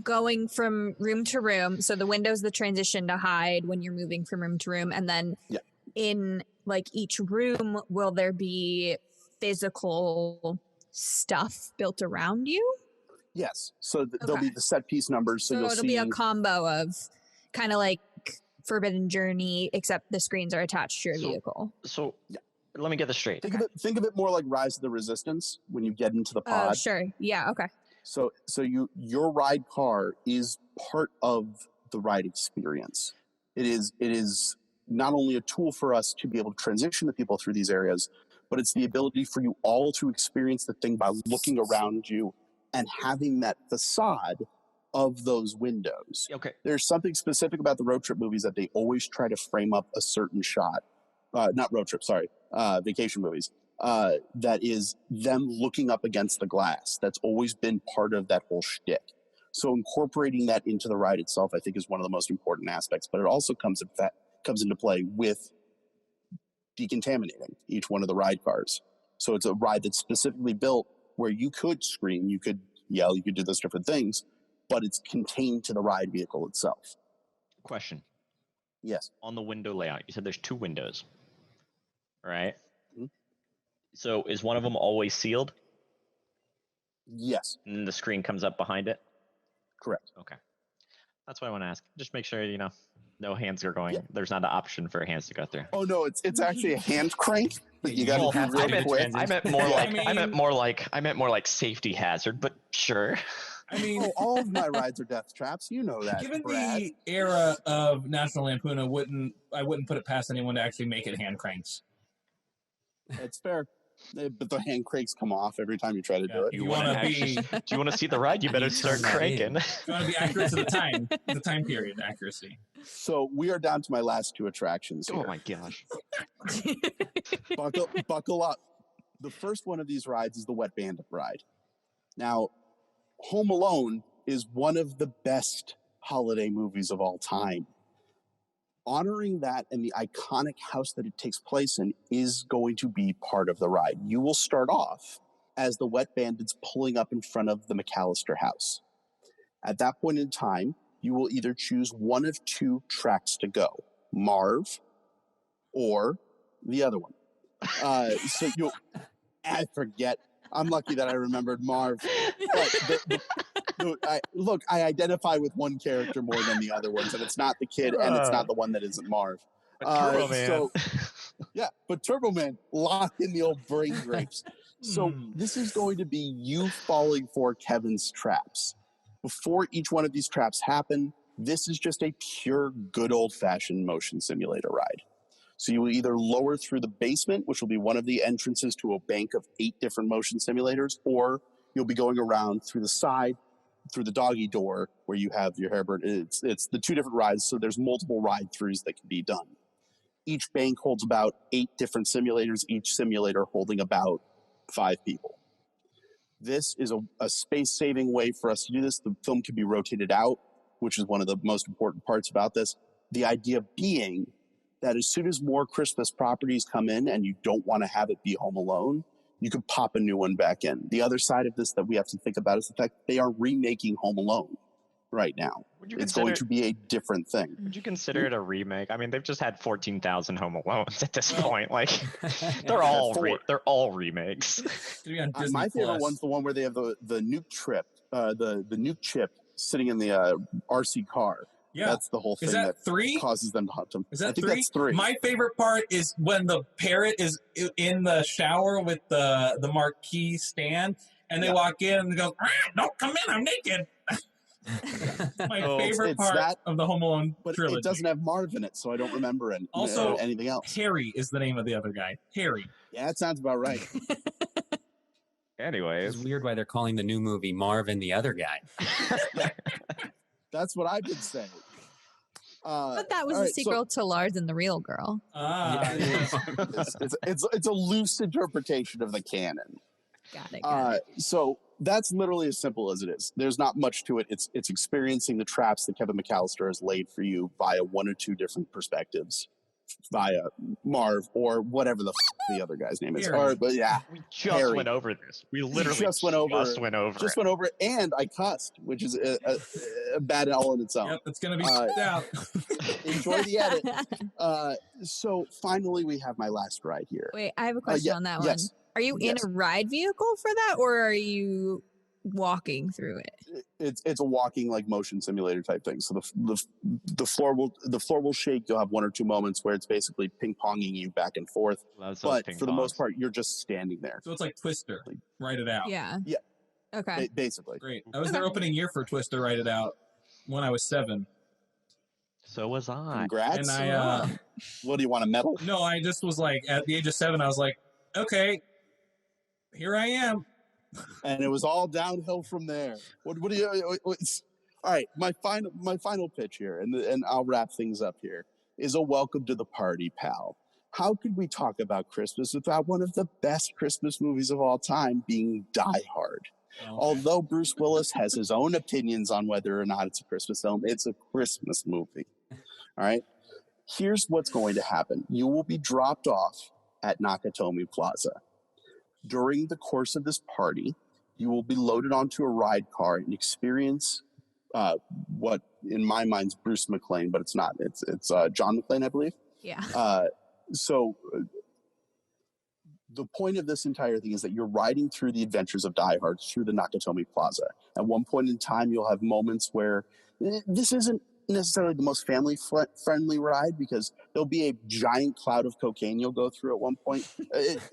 going from room to room? So the window's the transition to hide when you're moving from room to room, and then Yeah. in like each room, will there be physical stuff built around you? Yes. So there'll Okay. be the set piece numbers. So, So you'll it'll see be a combo of kind of like Forbidden Journey, except the screens are attached to your So- vehicle. So let me get this straight. think of it more like Rise of the Resistance when you get into the Oh, pod. sure. Yeah. Okay. So your ride car is part of the ride experience. It is not only a tool for us to be able to transition the people through these areas, but it's the ability for you all to experience the thing by looking around you and having that facade of those windows. Okay. There's something specific about the road trip movies that they always try to frame up a certain shot. Not road trip, sorry, vacation movies. That is them looking up against the glass. That's always been part of that whole shtick. So incorporating that into the ride itself, I think, is one of the most important aspects. But it also comes into play with decontaminating each one of the ride cars. So it's a ride that's specifically built where you could scream, you could yell, you could do those different things, but it's contained to the ride vehicle itself. Question. Yes. On the window layout, you said there's 2 windows, right? Mhm. So is one of them always sealed, Yes. and then the screen comes up behind it? Correct. Okay. That's what I want to ask. Just make sure, no hands are going. Yeah. There's not an option for hands to go through. Oh no, it's actually a hand crank that you got Well, to have do to real do the quick. transition. I meant more Yeah. like I meant more like safety hazard, but sure. I mean, Oh, all of my rides are death traps. You know that, given Brad. the era of National Lampoon, I wouldn't put it past anyone to actually make it hand cranks. It's fair. But the hand cranks come off every time you try to do it. You wanna want to be Do you want to see the ride? You better You start turn that in. cranking. you want to be accurate to the time period accuracy. So we are down to my last 2 attractions here. Oh my gosh. Buckle up. The first one of these rides is the Wet Bandit ride. Now, Home Alone is one of the best holiday movies of all time. Honoring that and the iconic house that it takes place in is going to be part of the ride. You will start off as the Wet Bandits pulling up in front of the McAllister house. At that point in time, you will either choose one of two tracks to go, Marv or the other one. I forget. I'm lucky that I remembered Marv. But I identify with one character more than the other ones, and it's not the kid, and it's not the one that isn't Marv. Turbo Man. But Turbo Man locked in the old brain grapes. So this is going to be you falling for Kevin's traps. Before each one of these traps happen, this is just a pure, good old-fashioned motion simulator ride. So you will either lower through the basement, which will be one of the entrances to a bank of 8 different motion simulators, or you'll be going around through the side, through the doggy door, where you have your hairbird. It's the 2 different rides, so there's multiple ride-throughs that can be done. Each bank holds about 8 different simulators, each simulator holding about 5 people. This is a space-saving way for us to do this. The film can be rotated out, which is one of the most important parts about this. The idea being that as soon as more Christmas properties come in and you don't want to have it be Home Alone, you can pop a new one back in. The other side of this that we have to think about is the fact they are remaking Home Alone right now. It's going to be a different thing. Would you consider it a remake? I mean, they've just had 14,000 Home Alones at this point. Like, they're all remakes. My favorite one's the one where they have the nuke trip, the nuke chip sitting in the RC car. Yeah, that's the whole thing. Is that 3? Causes them to hunt them. Is that I think 3? That's 3. My favorite part is when the parrot is in the shower with the marquee stand, and they walk in and they go, "Don't come in, I'm naked." My favorite part of the Home Alone trilogy. It doesn't have Marv in it, so I don't remember anything else. Harry is the name of the other guy. Harry. Yeah, that sounds about right. Anyways, it's weird why they're calling the new movie Marv and the Other Guy. That's what I've been saying. But that was a sequel to Lars and the Real Girl. It's a loose interpretation of the canon. Got it. So that's literally as simple as it is. There's not much to it. It's experiencing the traps that Kevin McAllister has laid for you via 1 or 2 different perspectives, via Marv or whatever the other guy's name is. We just went over this. We literally just went over it, and I cussed, which is a bad all in its own. Yep, it's going to be out. Enjoy the edit. So finally, we have my last ride here. Wait, I have a question on that one. Yes. Are you in a ride vehicle for that, or are you walking through it? It's a walking like motion simulator type thing. So the floor will shake. You'll have 1 or 2 moments where it's basically ping ponging you back and forth. But for the most part, you're just standing there. So it's like Twister. Write it out. Yeah. Okay. Basically. Great. I was there opening year for Twister. Write it out when I was 7. So was I. Congrats. And what do you want, a medal? No, I just was like, at the age of 7, I was like, okay, here I am. And it was all downhill from there. What do you? All right, my final pitch here, and I'll wrap things up here, is a welcome to the party, pal. How could we talk about Christmas without one of the best Christmas movies of all time being Die Hard? Okay. Although Bruce Willis has his own opinions on whether or not it's a Christmas film, it's a Christmas movie. All right. Here's what's going to happen. You will be dropped off at Nakatomi Plaza. During the course of this party, you will be loaded onto a ride car and experience what, in my mind, is Bruce McClane, but it's not. It's John McClane, I believe. Yeah. So the point of this entire thing is that you're riding through the adventures of Die Hard through the Nakatomi Plaza. At one point in time, you'll have moments where this isn't necessarily the most family ride, because there'll be a giant cloud of cocaine you'll go through at one point.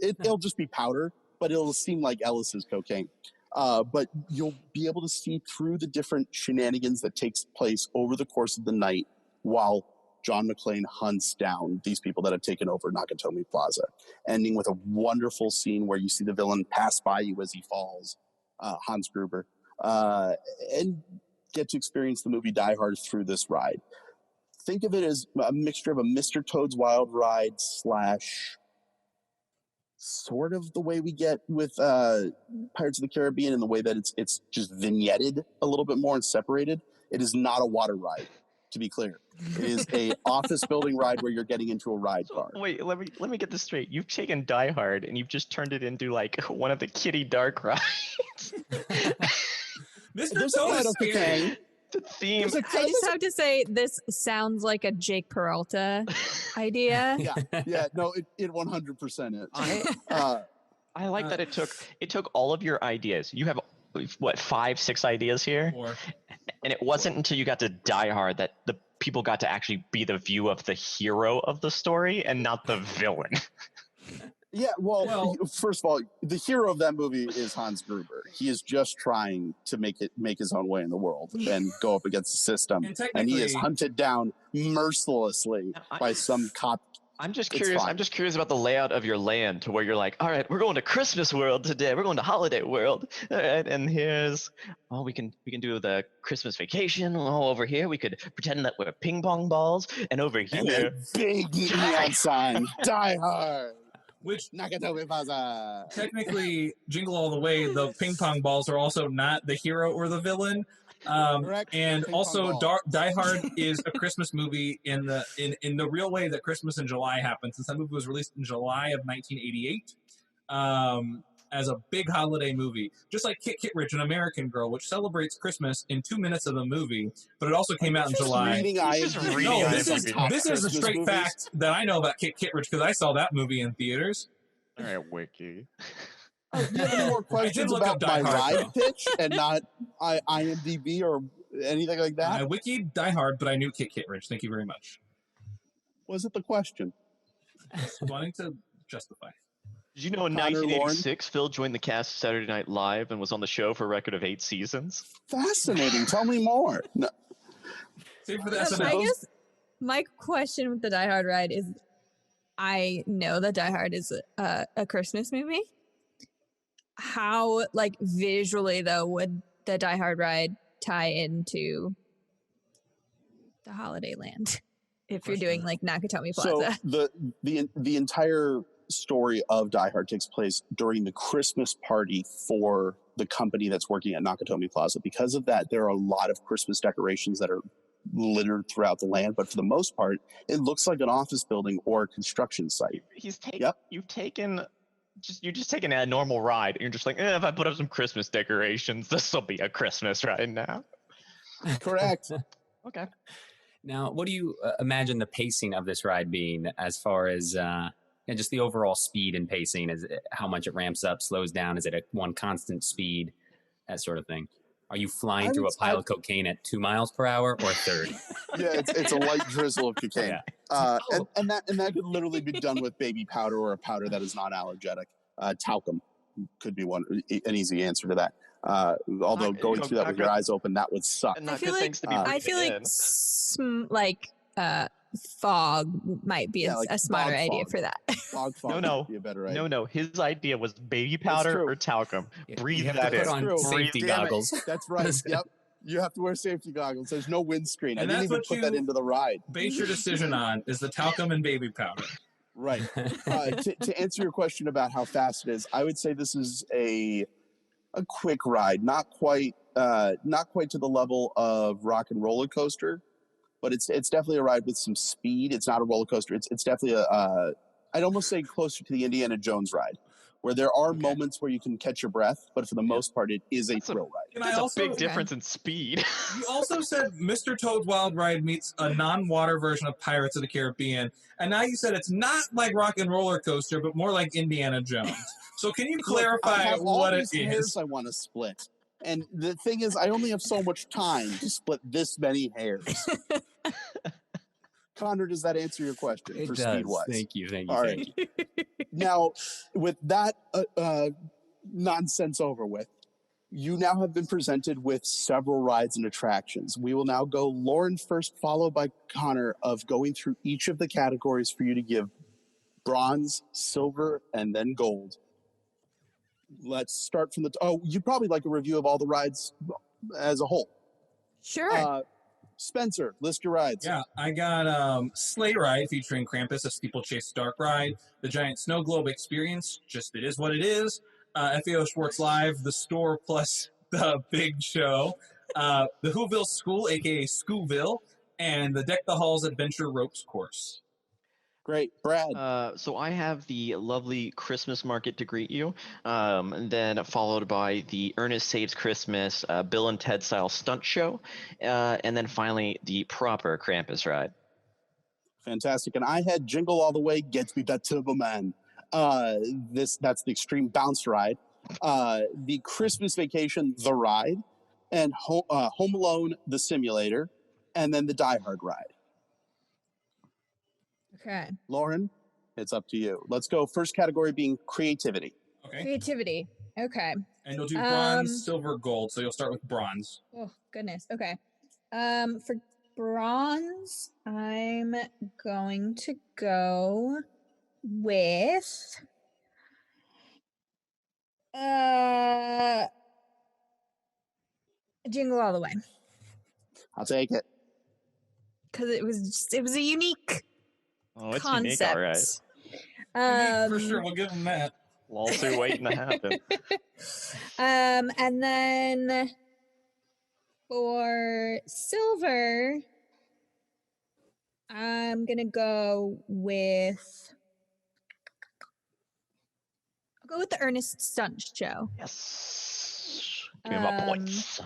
It'll just be powder, but it'll seem like Ellis's cocaine. But you'll be able to see through the different shenanigans that takes place over the course of the night while John McClane hunts down these people that have taken over Nakatomi Plaza, ending with a wonderful scene where you see the villain pass by you as he falls, Hans Gruber, and get to experience the movie Die Hard through this ride. Think of it as a mixture of a Mr. Toad's Wild Ride / sort of the way we get with Pirates of the Caribbean, in the way that it's just vignetted a little bit more and separated. It is not a water ride. to be clear. It is a office building ride where you're getting into a ride car. Wait, let me get this straight. You've taken Die Hard and you've just turned it into like one of the Kitty Dark rides. There's a lot of cocaine. The theme. I just have to say, this sounds like a Jake Peralta idea. Yeah, no, it 100% is. I like that it took all of your ideas. You have what 5, 6 ideas here, and it wasn't until you got to Die Hard that the people got to actually be the view of the hero of the story and not the villain. Yeah, well, first of all, the hero of that movie is Hans Gruber. He is just trying to make his own way in the world and go up against the system, and he is hunted down mercilessly by some cop. I'm just curious. I'm just curious about the layout of your land, to where you're like, all right, we're going to Christmas World today. We're going to Holiday World. All right, and here's, we can do the Christmas Vacation. Over here we could pretend that we're ping pong balls, and over here, big neon sign, Die Hard. Which Nakatomi Plaza. Technically, Jingle All the Way, the ping pong balls are also not the hero or the villain. Correct. And Ping also, pong Die Hard is a Christmas movie in the real way that Christmas in July happens. Since that movie was released in July of 1988, as a big holiday movie, just like Kit Kittredge, An American Girl, which celebrates Christmas in 2 minutes of the movie, but it also came out in July. This is a straight fact that I know about Kit Kittredge because I saw that movie in theaters. all right, Wiki. Do you have any more questions about my ride pitch and not IMDb or anything like that? I wikied Die Hard, but I knew Kit Kittredge. Thank you very much. Was it the question? Wanting to justify. Did you know in 1986, Phil joined the cast of Saturday Night Live and was on the show for a record of 8 seasons? Fascinating. Tell me more. No. Save for the I guess my question with the Die Hard ride is, I know that Die Hard is a Christmas movie. How, like, visually, though, would the Die Hard ride tie into the Holiday Land if you're doing, like, Nakatomi Plaza? So the entire story of Die Hard takes place during the Christmas party for the company that's working at Nakatomi Plaza. Because of that, there are a lot of Christmas decorations that are littered throughout the land, but for the most part, it looks like an office building or a construction site. You're just taking a normal ride, and you're just like, if I put up some Christmas decorations, this will be a Christmas ride now. Correct. Okay. Now, what do you imagine the pacing of this ride being, as far as just the overall speed and pacing? Is it, how much it ramps up, slows down? Is it at one constant speed? That sort of thing. Are you flying through a pile of cocaine at 2 miles per hour or 30? Yeah, it's a light drizzle of cocaine. Yeah. And that could literally be done with baby powder or a powder that is not allergenic. Talcum could be an easy answer to that. Although going through that with your eyes open, that would suck. I feel like fog might be a smarter idea for that. Fog would be a better idea. No. His idea was baby powder or talcum. Breathe that in. Put on safety goggles. That's right. Yep. You have to wear safety goggles. There's no windscreen. And I didn't even put that into the ride. Base your decision on is the talcum and baby powder. Right. To answer your question about how fast it is, I would say this is a quick ride. Not quite to the level of Rock and Roller Coaster, but it's definitely a ride with some speed. It's not a roller coaster. It's definitely I'd almost say closer to the Indiana Jones ride, where there are moments where you can catch your breath, but for the most part, it is a thrill ride. That's a big difference in speed. You also said Mr. Toad's Wild Ride meets a non-water version of Pirates of the Caribbean, and now you said it's not like Rock and Roller Coaster, but more like Indiana Jones. So can you clarify what it is? I want to split. And the thing is, I only have so much time to split this many hairs. Connor, does that answer your question? It does. Speed-wise? Thank you. All right. Now, with that nonsense over with, you now have been presented with several rides and attractions. We will now go Lauren first, followed by Connor, of going through each of the categories for you to give bronze, silver, and then gold. Let's start from you'd probably like a review of all the rides as a whole. Sure. Spencer, list your rides. Yeah, I got Sleigh Ride featuring Krampus, a steeplechase dark ride. The Giant Snow Globe Experience, just it is what it is. FAO Schwartz Live, the store plus the big show. The Whoville School, a.k.a. Schoolville. and the Deck the Halls Adventure Ropes course. Great. Brad. So I have the lovely Christmas market to greet you, and then followed by the Ernest Saves Christmas Bill and Ted style stunt show, and then finally the proper Krampus ride. Fantastic. And I had Jingle All the Way, Gets Me That Turbo Man. That's the Extreme Bounce ride. The Christmas Vacation, the ride, and Home Alone, the simulator, and then the Die Hard ride. Okay. Lauren, it's up to you. Let's go. First category being creativity. Okay. Creativity. Okay. And you'll do bronze, silver, gold. So you'll start with bronze. Oh, goodness. Okay. For bronze, I'm going to go with Jingle All the Way. I'll take it. Because it was a unique Oh, it's concept. unique, all right. For sure, we'll give them that. Lawsuit waiting to happen. And then for silver, I'm gonna go with. I'll go with the Ernest Stunt Show. Yes. Give him up points.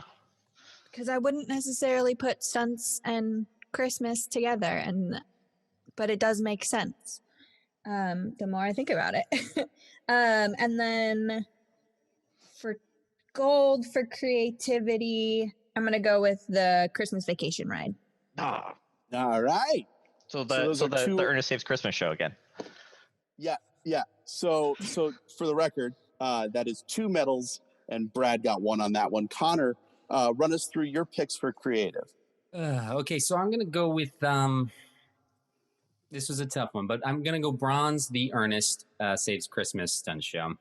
Because I wouldn't necessarily put stunts and Christmas together, but it does make sense. The more I think about it. And then for gold, for creativity, I'm gonna go with the Christmas Vacation ride. Ah. All right. So the Ernest Saves Christmas show again. Yeah. So for the record, that is 2 medals, and Brad got 1 on that one. Connor, run us through your picks for creative. Okay, so I'm gonna go with this was a tough one, but I'm gonna go bronze. The Ernest Saves Christmas stunt show.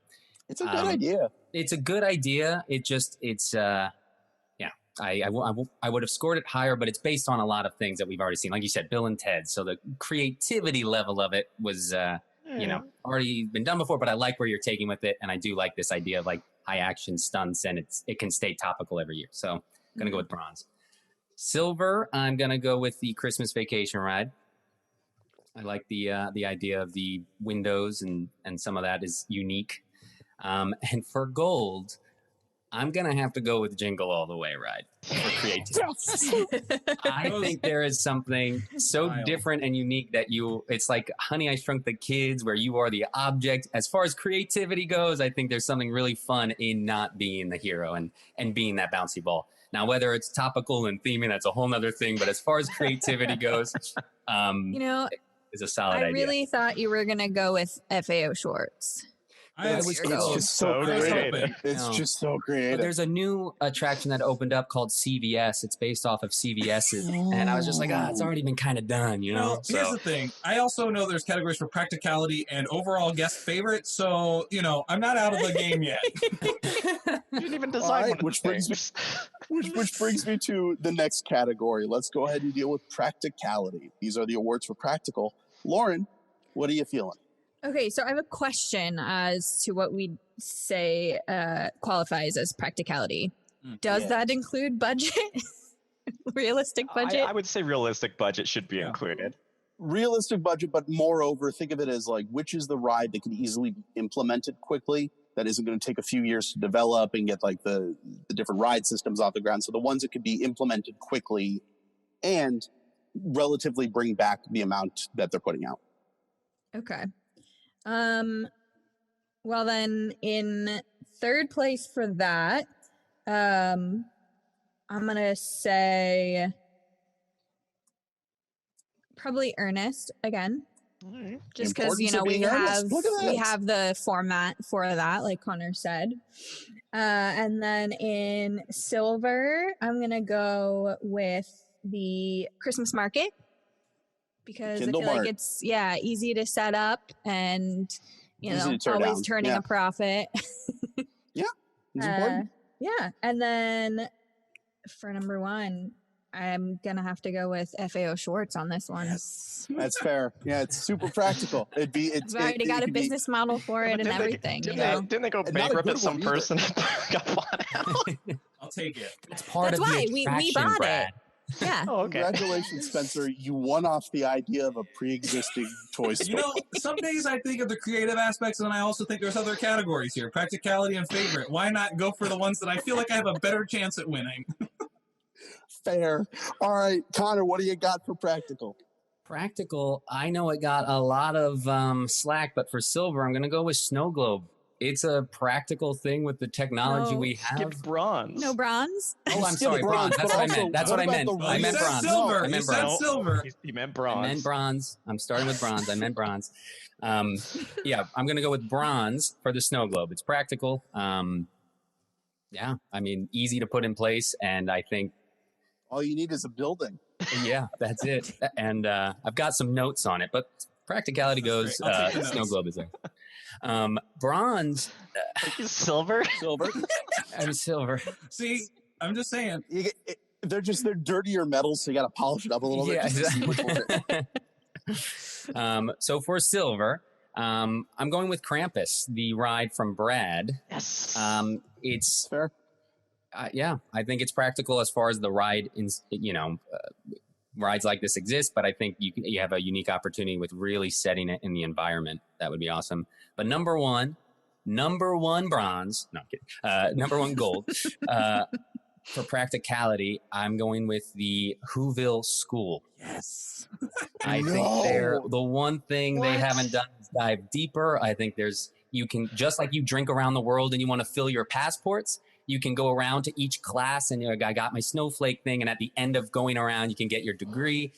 It's a good idea. It's a good idea. I would have scored it higher, but it's based on a lot of things that we've already seen. Like you said, Bill and Ted. So the creativity level of it was already been done before, but I like where you're taking with it, and I do like this idea of like high action stunts, and it can stay topical every year. So I'm gonna go with bronze. Silver, I'm gonna go with the Christmas Vacation ride. I like the idea of the windows, and some of that is unique. And for gold, I'm gonna have to go with Jingle All the Way ride for creativity. I think there is something so different and unique that it's like Honey, I Shrunk the Kids, where you are the object. As far as creativity goes, I think there's something really fun in not being the hero and being that bouncy ball. Now, whether it's topical and theming, that's a whole nother thing. But as far as creativity goes, is a solid idea. I really thought you were gonna go with FAO Schwartz. It's just so creative. It's just so creative. But there's a new attraction that opened up called CVS. It's based off of CVS's, and I was just like, it's already been kind of done, you know? Well, here's the thing. I also know there's categories for practicality and overall guest favorite, so, I'm not out of the game yet. You didn't even decide one of which brings me to the next category. Let's go ahead and deal with practicality. These are the awards for practical. Lauren, what are you feeling? Okay, so I have a question as to what we say qualifies as practicality. Does that include budget? Realistic budget? I would say realistic budget should be included. Realistic budget, but moreover, think of it as like, which is the ride that can easily be implemented quickly, that isn't going to take a few years to develop and get like the different ride systems off the ground. So the ones that could be implemented quickly and relatively bring back the amount that they're putting out. Okay. Well then, in third place for that, I'm gonna say probably Ernest again, just because we have the format for that, like Connor said. And then in silver, I'm gonna go with the Christmas market, because I feel like it's easy to set up and always turning a profit. It's important. And then for number 1, I'm gonna have to go with FAO Schwartz on this one. Yes, that's fair. Yeah, it's super practical. I've already got a business model for it and everything. Didn't they go bankrupt at some person got bought out? I'll take it. It's part of the attraction, we bought Brad. Yeah. Oh, okay. Congratulations, Spencer. You won off the idea of a pre-existing Toy Story. You know, some days I think of the creative aspects, and I also think there's other categories here: practicality and favorite. Why not go for the ones that I feel like I have a better chance at winning? Fair. All right, Connor, what do you got for practical? Practical, I know it got a lot of slack, but for silver, I'm going to go with snow globe. It's a practical thing with the technology No. we have. Skipped bronze. No bronze? Oh, I'm Skip sorry, bronze. That's but what I also, meant. That's what what I about meant. the Well, I you meant said bronze. silver. I You meant said bronze. silver. He meant I bronze. meant bronze. I'm starting with bronze. I meant bronze. Yeah, I'm going to go with bronze for the snow globe. It's practical. Yeah, I mean, easy to put in place. And I think, All you need is a building. yeah, that's it. And I've got some notes on it, but practicality goes, great. I'll take the snow notes. globe is there. Bronze, Silver. Silver. I'm silver. See, I'm just saying. They're dirtier metals, so you got to polish it up a little bit Yeah, just to see which will fit. So for silver, I'm going with Krampus, the ride from Brad. Yes. It's Fair. yeah, I think it's practical as far as the ride. Rides like this exist, but I think you have a unique opportunity with really setting it in the environment. That would be awesome. But number one bronze. No, I'm kidding. Number one gold. For practicality, I'm going with the Whoville School. Yes. I think they're the one thing they haven't done is dive deeper. I think you can, just like you drink around the world and you want to fill your passports, you can go around to each class and I got my snowflake thing. And at the end of going around, you can get your degree.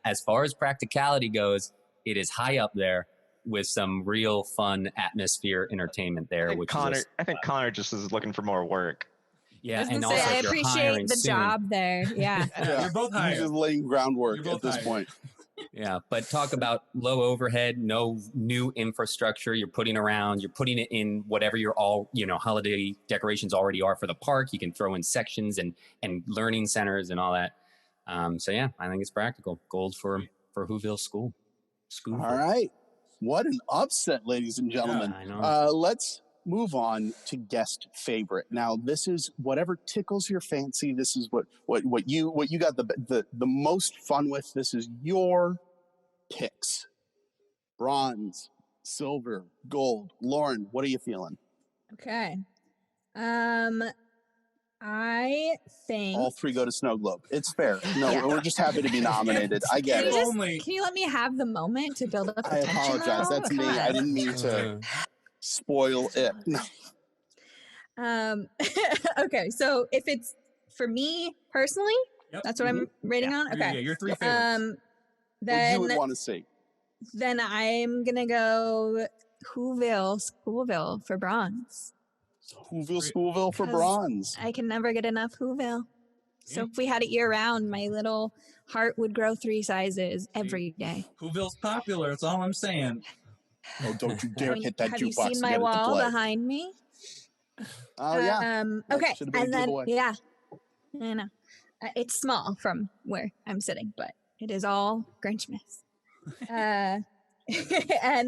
As far as practicality goes, it is high up there with some real fun atmosphere entertainment there. I think Connor just is looking for more work. Yeah, I and was also gonna say, I if you're appreciate hiring the soon, job there. Yeah. You're both You're hired. just laying groundwork You're both at this hired. point. Yeah, but talk about low overhead, no new infrastructure. You're putting it in whatever your holiday decorations already are for the park. You can throw in sections and learning centers and all that. So yeah, I think it's practical. Gold for Whoville School. All right. What an upset, ladies and gentlemen. I know. Let's move on to guest favorite. Now, this is whatever tickles your fancy. This is what you got the most fun with. This is your picks. Bronze, silver, gold. Lauren, what are you feeling? Okay. I think. All three go to Snow Globe. It's fair. No, Yeah. we're just happy to be nominated. I get If it. only. Can you let me have the moment to build up the I tension? apologize. though? That's me. Come I on. didn't mean to spoil it. No. Okay, so if it's for me personally, Yep. that's what I'm rating on. Yeah, Okay. your three favorites. What you would Then want to see. I'm gonna go Schoolville for bronze. Whoville, Schoolville for 'Cause bronze. I can never get enough Whoville. So if we had it year round, my little heart would grow 3 sizes every day. Whoville's popular. That's all I'm saying. Oh, don't you dare hit that Have you jukebox seen and my get it to wall play. behind me? Oh, yeah. That Okay, should've been a and then giveaway. yeah, I know it's small from where I'm sitting, but it is all Grinchmas. And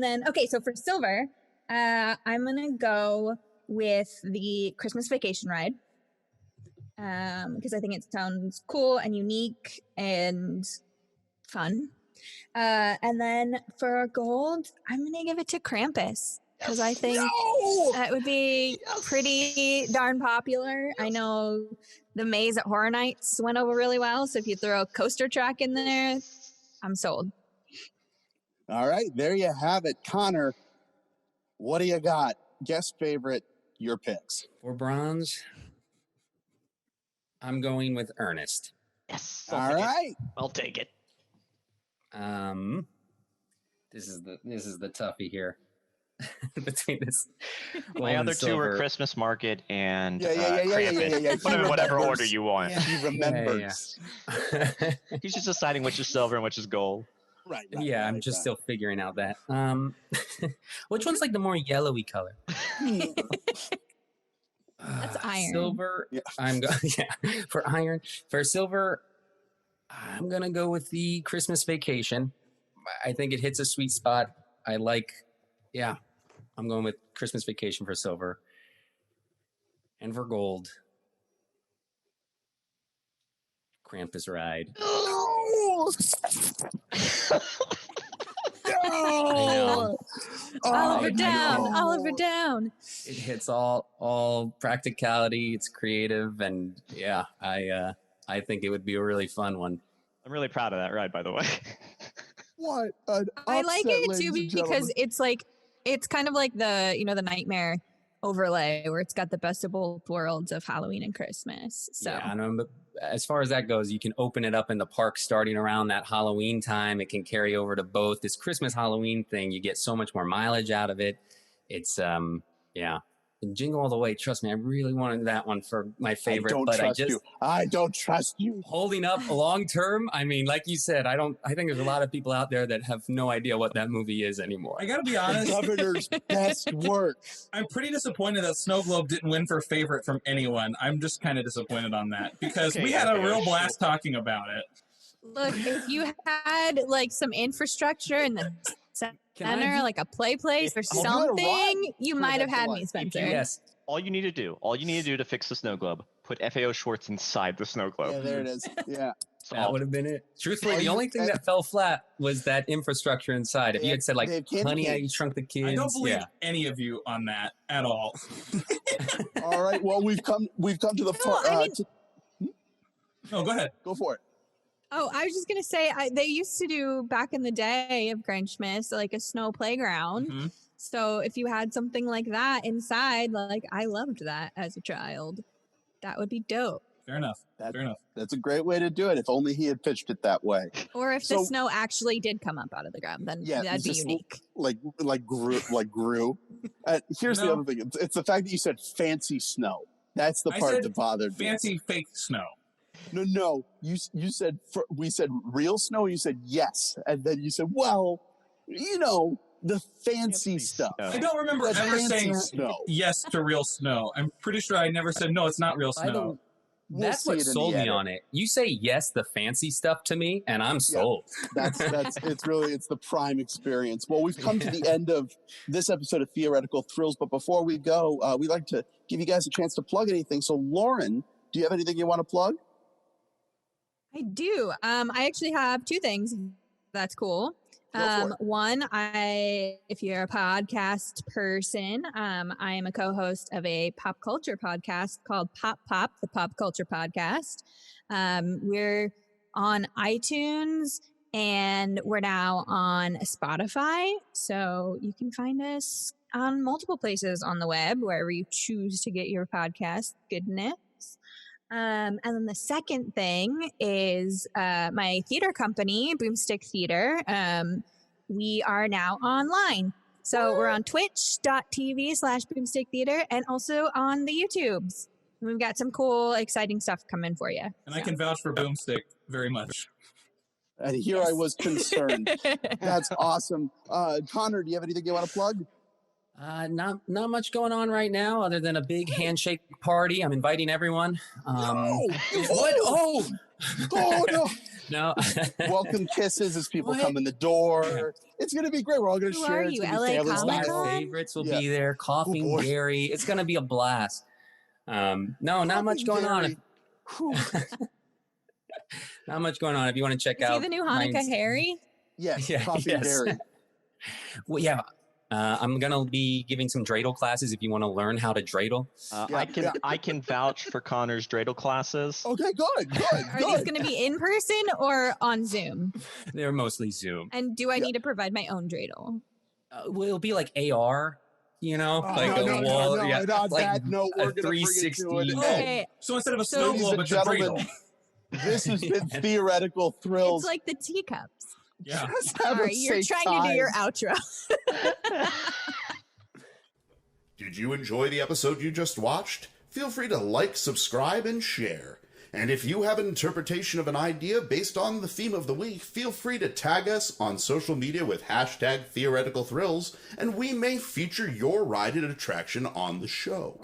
then okay, so for silver, I'm gonna go with the Christmas Vacation ride because I think it sounds cool and unique and fun. And then for gold, I'm gonna give it to Krampus. Because I think that would be pretty darn popular. I know the maze at Horror Nights went over really well. So if you throw a coaster track in there, I'm sold. All right, there you have it. Connor, what do you got? Guest favorite, your picks. For bronze, I'm going with Ernest. Yes. All right. I'll take it. This is the toughie here between this. My gold and other two were silver. Christmas Market and Yeah. Krampus. Put them in whatever remembers. order you want. He remembers. He's just deciding which is silver and which is gold. Right. Yeah, I'm just still figuring out that. Which one's like the more yellowy color? That's iron. Silver. Yeah. For iron. For silver, I'm gonna go with the Christmas Vacation. I think it hits a sweet spot. I'm going with Christmas Vacation for silver. And for gold, Krampus ride. No! I know. Oliver I down, know. Oliver down. It hits all practicality. It's creative, and yeah, I think it would be a really fun one. I'm really proud of that ride, by the way. What an I like upset, it ladies too and because gentlemen. it's kind of like the nightmare overlay where it's got the best of both worlds of Halloween and Christmas. So Yeah, I know. But as far as that goes, you can open it up in the park starting around that Halloween time. It can carry over to both. This Christmas Halloween thing, you get so much more mileage out of it. It's yeah. And Jingle All the Way, trust me, I really wanted that one for my favorite, I don't trust you. Holding up long term, I mean, like you said, I think there's a lot of people out there that have no idea what that movie is anymore. I gotta be honest. Governor's best work. I'm pretty disappointed that Snow Globe didn't win for favorite from anyone. I'm just kind of disappointed on that because we had a real blast talking about it. look, if you had like some infrastructure in the center, like a play place or something, you might have had me, Spencer. Yes. All you need to do to fix the snow globe, put FAO Schwartz inside the snow globe. Yeah, there it is. Yeah. That would have been it. Truthfully, the only thing that fell flat was that infrastructure inside. If you had said like, Honey, I Shrunk the Kids. I don't believe any of you on that at all. All right. Well, we've come to the part. No, go ahead. Go for it. Oh, I was just gonna say they used to do back in the day of Grinchmas like a snow playground. Mm-hmm. So if you had something like that inside, like I loved that as a child. That would be dope. Fair enough. Fair enough. That's a great way to do it. If only he had pitched it that way. Or if the snow actually did come up out of the ground, then that'd be unique. Like grew. Here's the other thing. It's the fact that you said fancy snow. That's the part that bothered me. Fancy fake snow. No. You said we said real snow. You said yes, and then you said, well, the fancy stuff. I don't remember ever saying yes to real snow. I'm pretty sure I never said no. It's not real snow. That's what sold me on it. You say yes, the fancy stuff to me, and I'm sold. That's it's the prime experience. Well, we've come to the end of this episode of Theoretical Thrills, but before we go, we'd like to give you guys a chance to plug anything. So, Lauren, do you have anything you want to plug? I do. I actually have two things. That's cool. One, if you're a podcast person, I am a co-host of a pop culture podcast called Pop, the Pop Culture Podcast. We're on iTunes and we're now on Spotify. So you can find us on multiple places on the web, wherever you choose to get your podcast goodness. And then the second thing is my theater company, Boomstick Theater. We are now online. So we're on twitch.tv/Boomstick Theater and also on the YouTubes. We've got some cool, exciting stuff coming for you. And I can vouch for Boomstick very much. And here I was concerned. That's awesome. Connor, do you have anything you want to plug? Not much going on right now other than a big handshake party. I'm inviting everyone. What? Oh no. No. Welcome kisses as people come in the door. Yeah. It's going to be great. We're all going to share. Who are you, LA Comic Con? My favorites will be there. Coughing Gary. It's going to be a blast. No, not much going on. Not much going on. If you want to check out. Is he the new Hanukkah Harry? Yes. Coughing Gary. Well, yeah. I'm gonna be giving some dreidel classes if you want to learn how to dreidel. I can vouch for Connor's dreidel classes. Okay, good. Are these going to be in person or on Zoom? They're mostly Zoom. And do I need to provide my own dreidel? Well, it'll be like AR, like a wall, like a 360. Okay. So instead of a snow globe, it's a dreidel. This has been Theoretical Thrills. It's like the teacups. Yeah. All right, you're trying to do your outro. Did you enjoy the episode you just watched? Feel free to like, subscribe, and share. And if you have an interpretation of an idea based on the theme of the week, feel free to tag us on social media with hashtag Theoretical Thrills, and we may feature your ride and attraction on the show.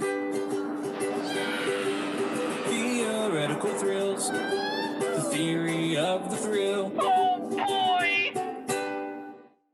Theoretical Thrills, the theory of the thrill.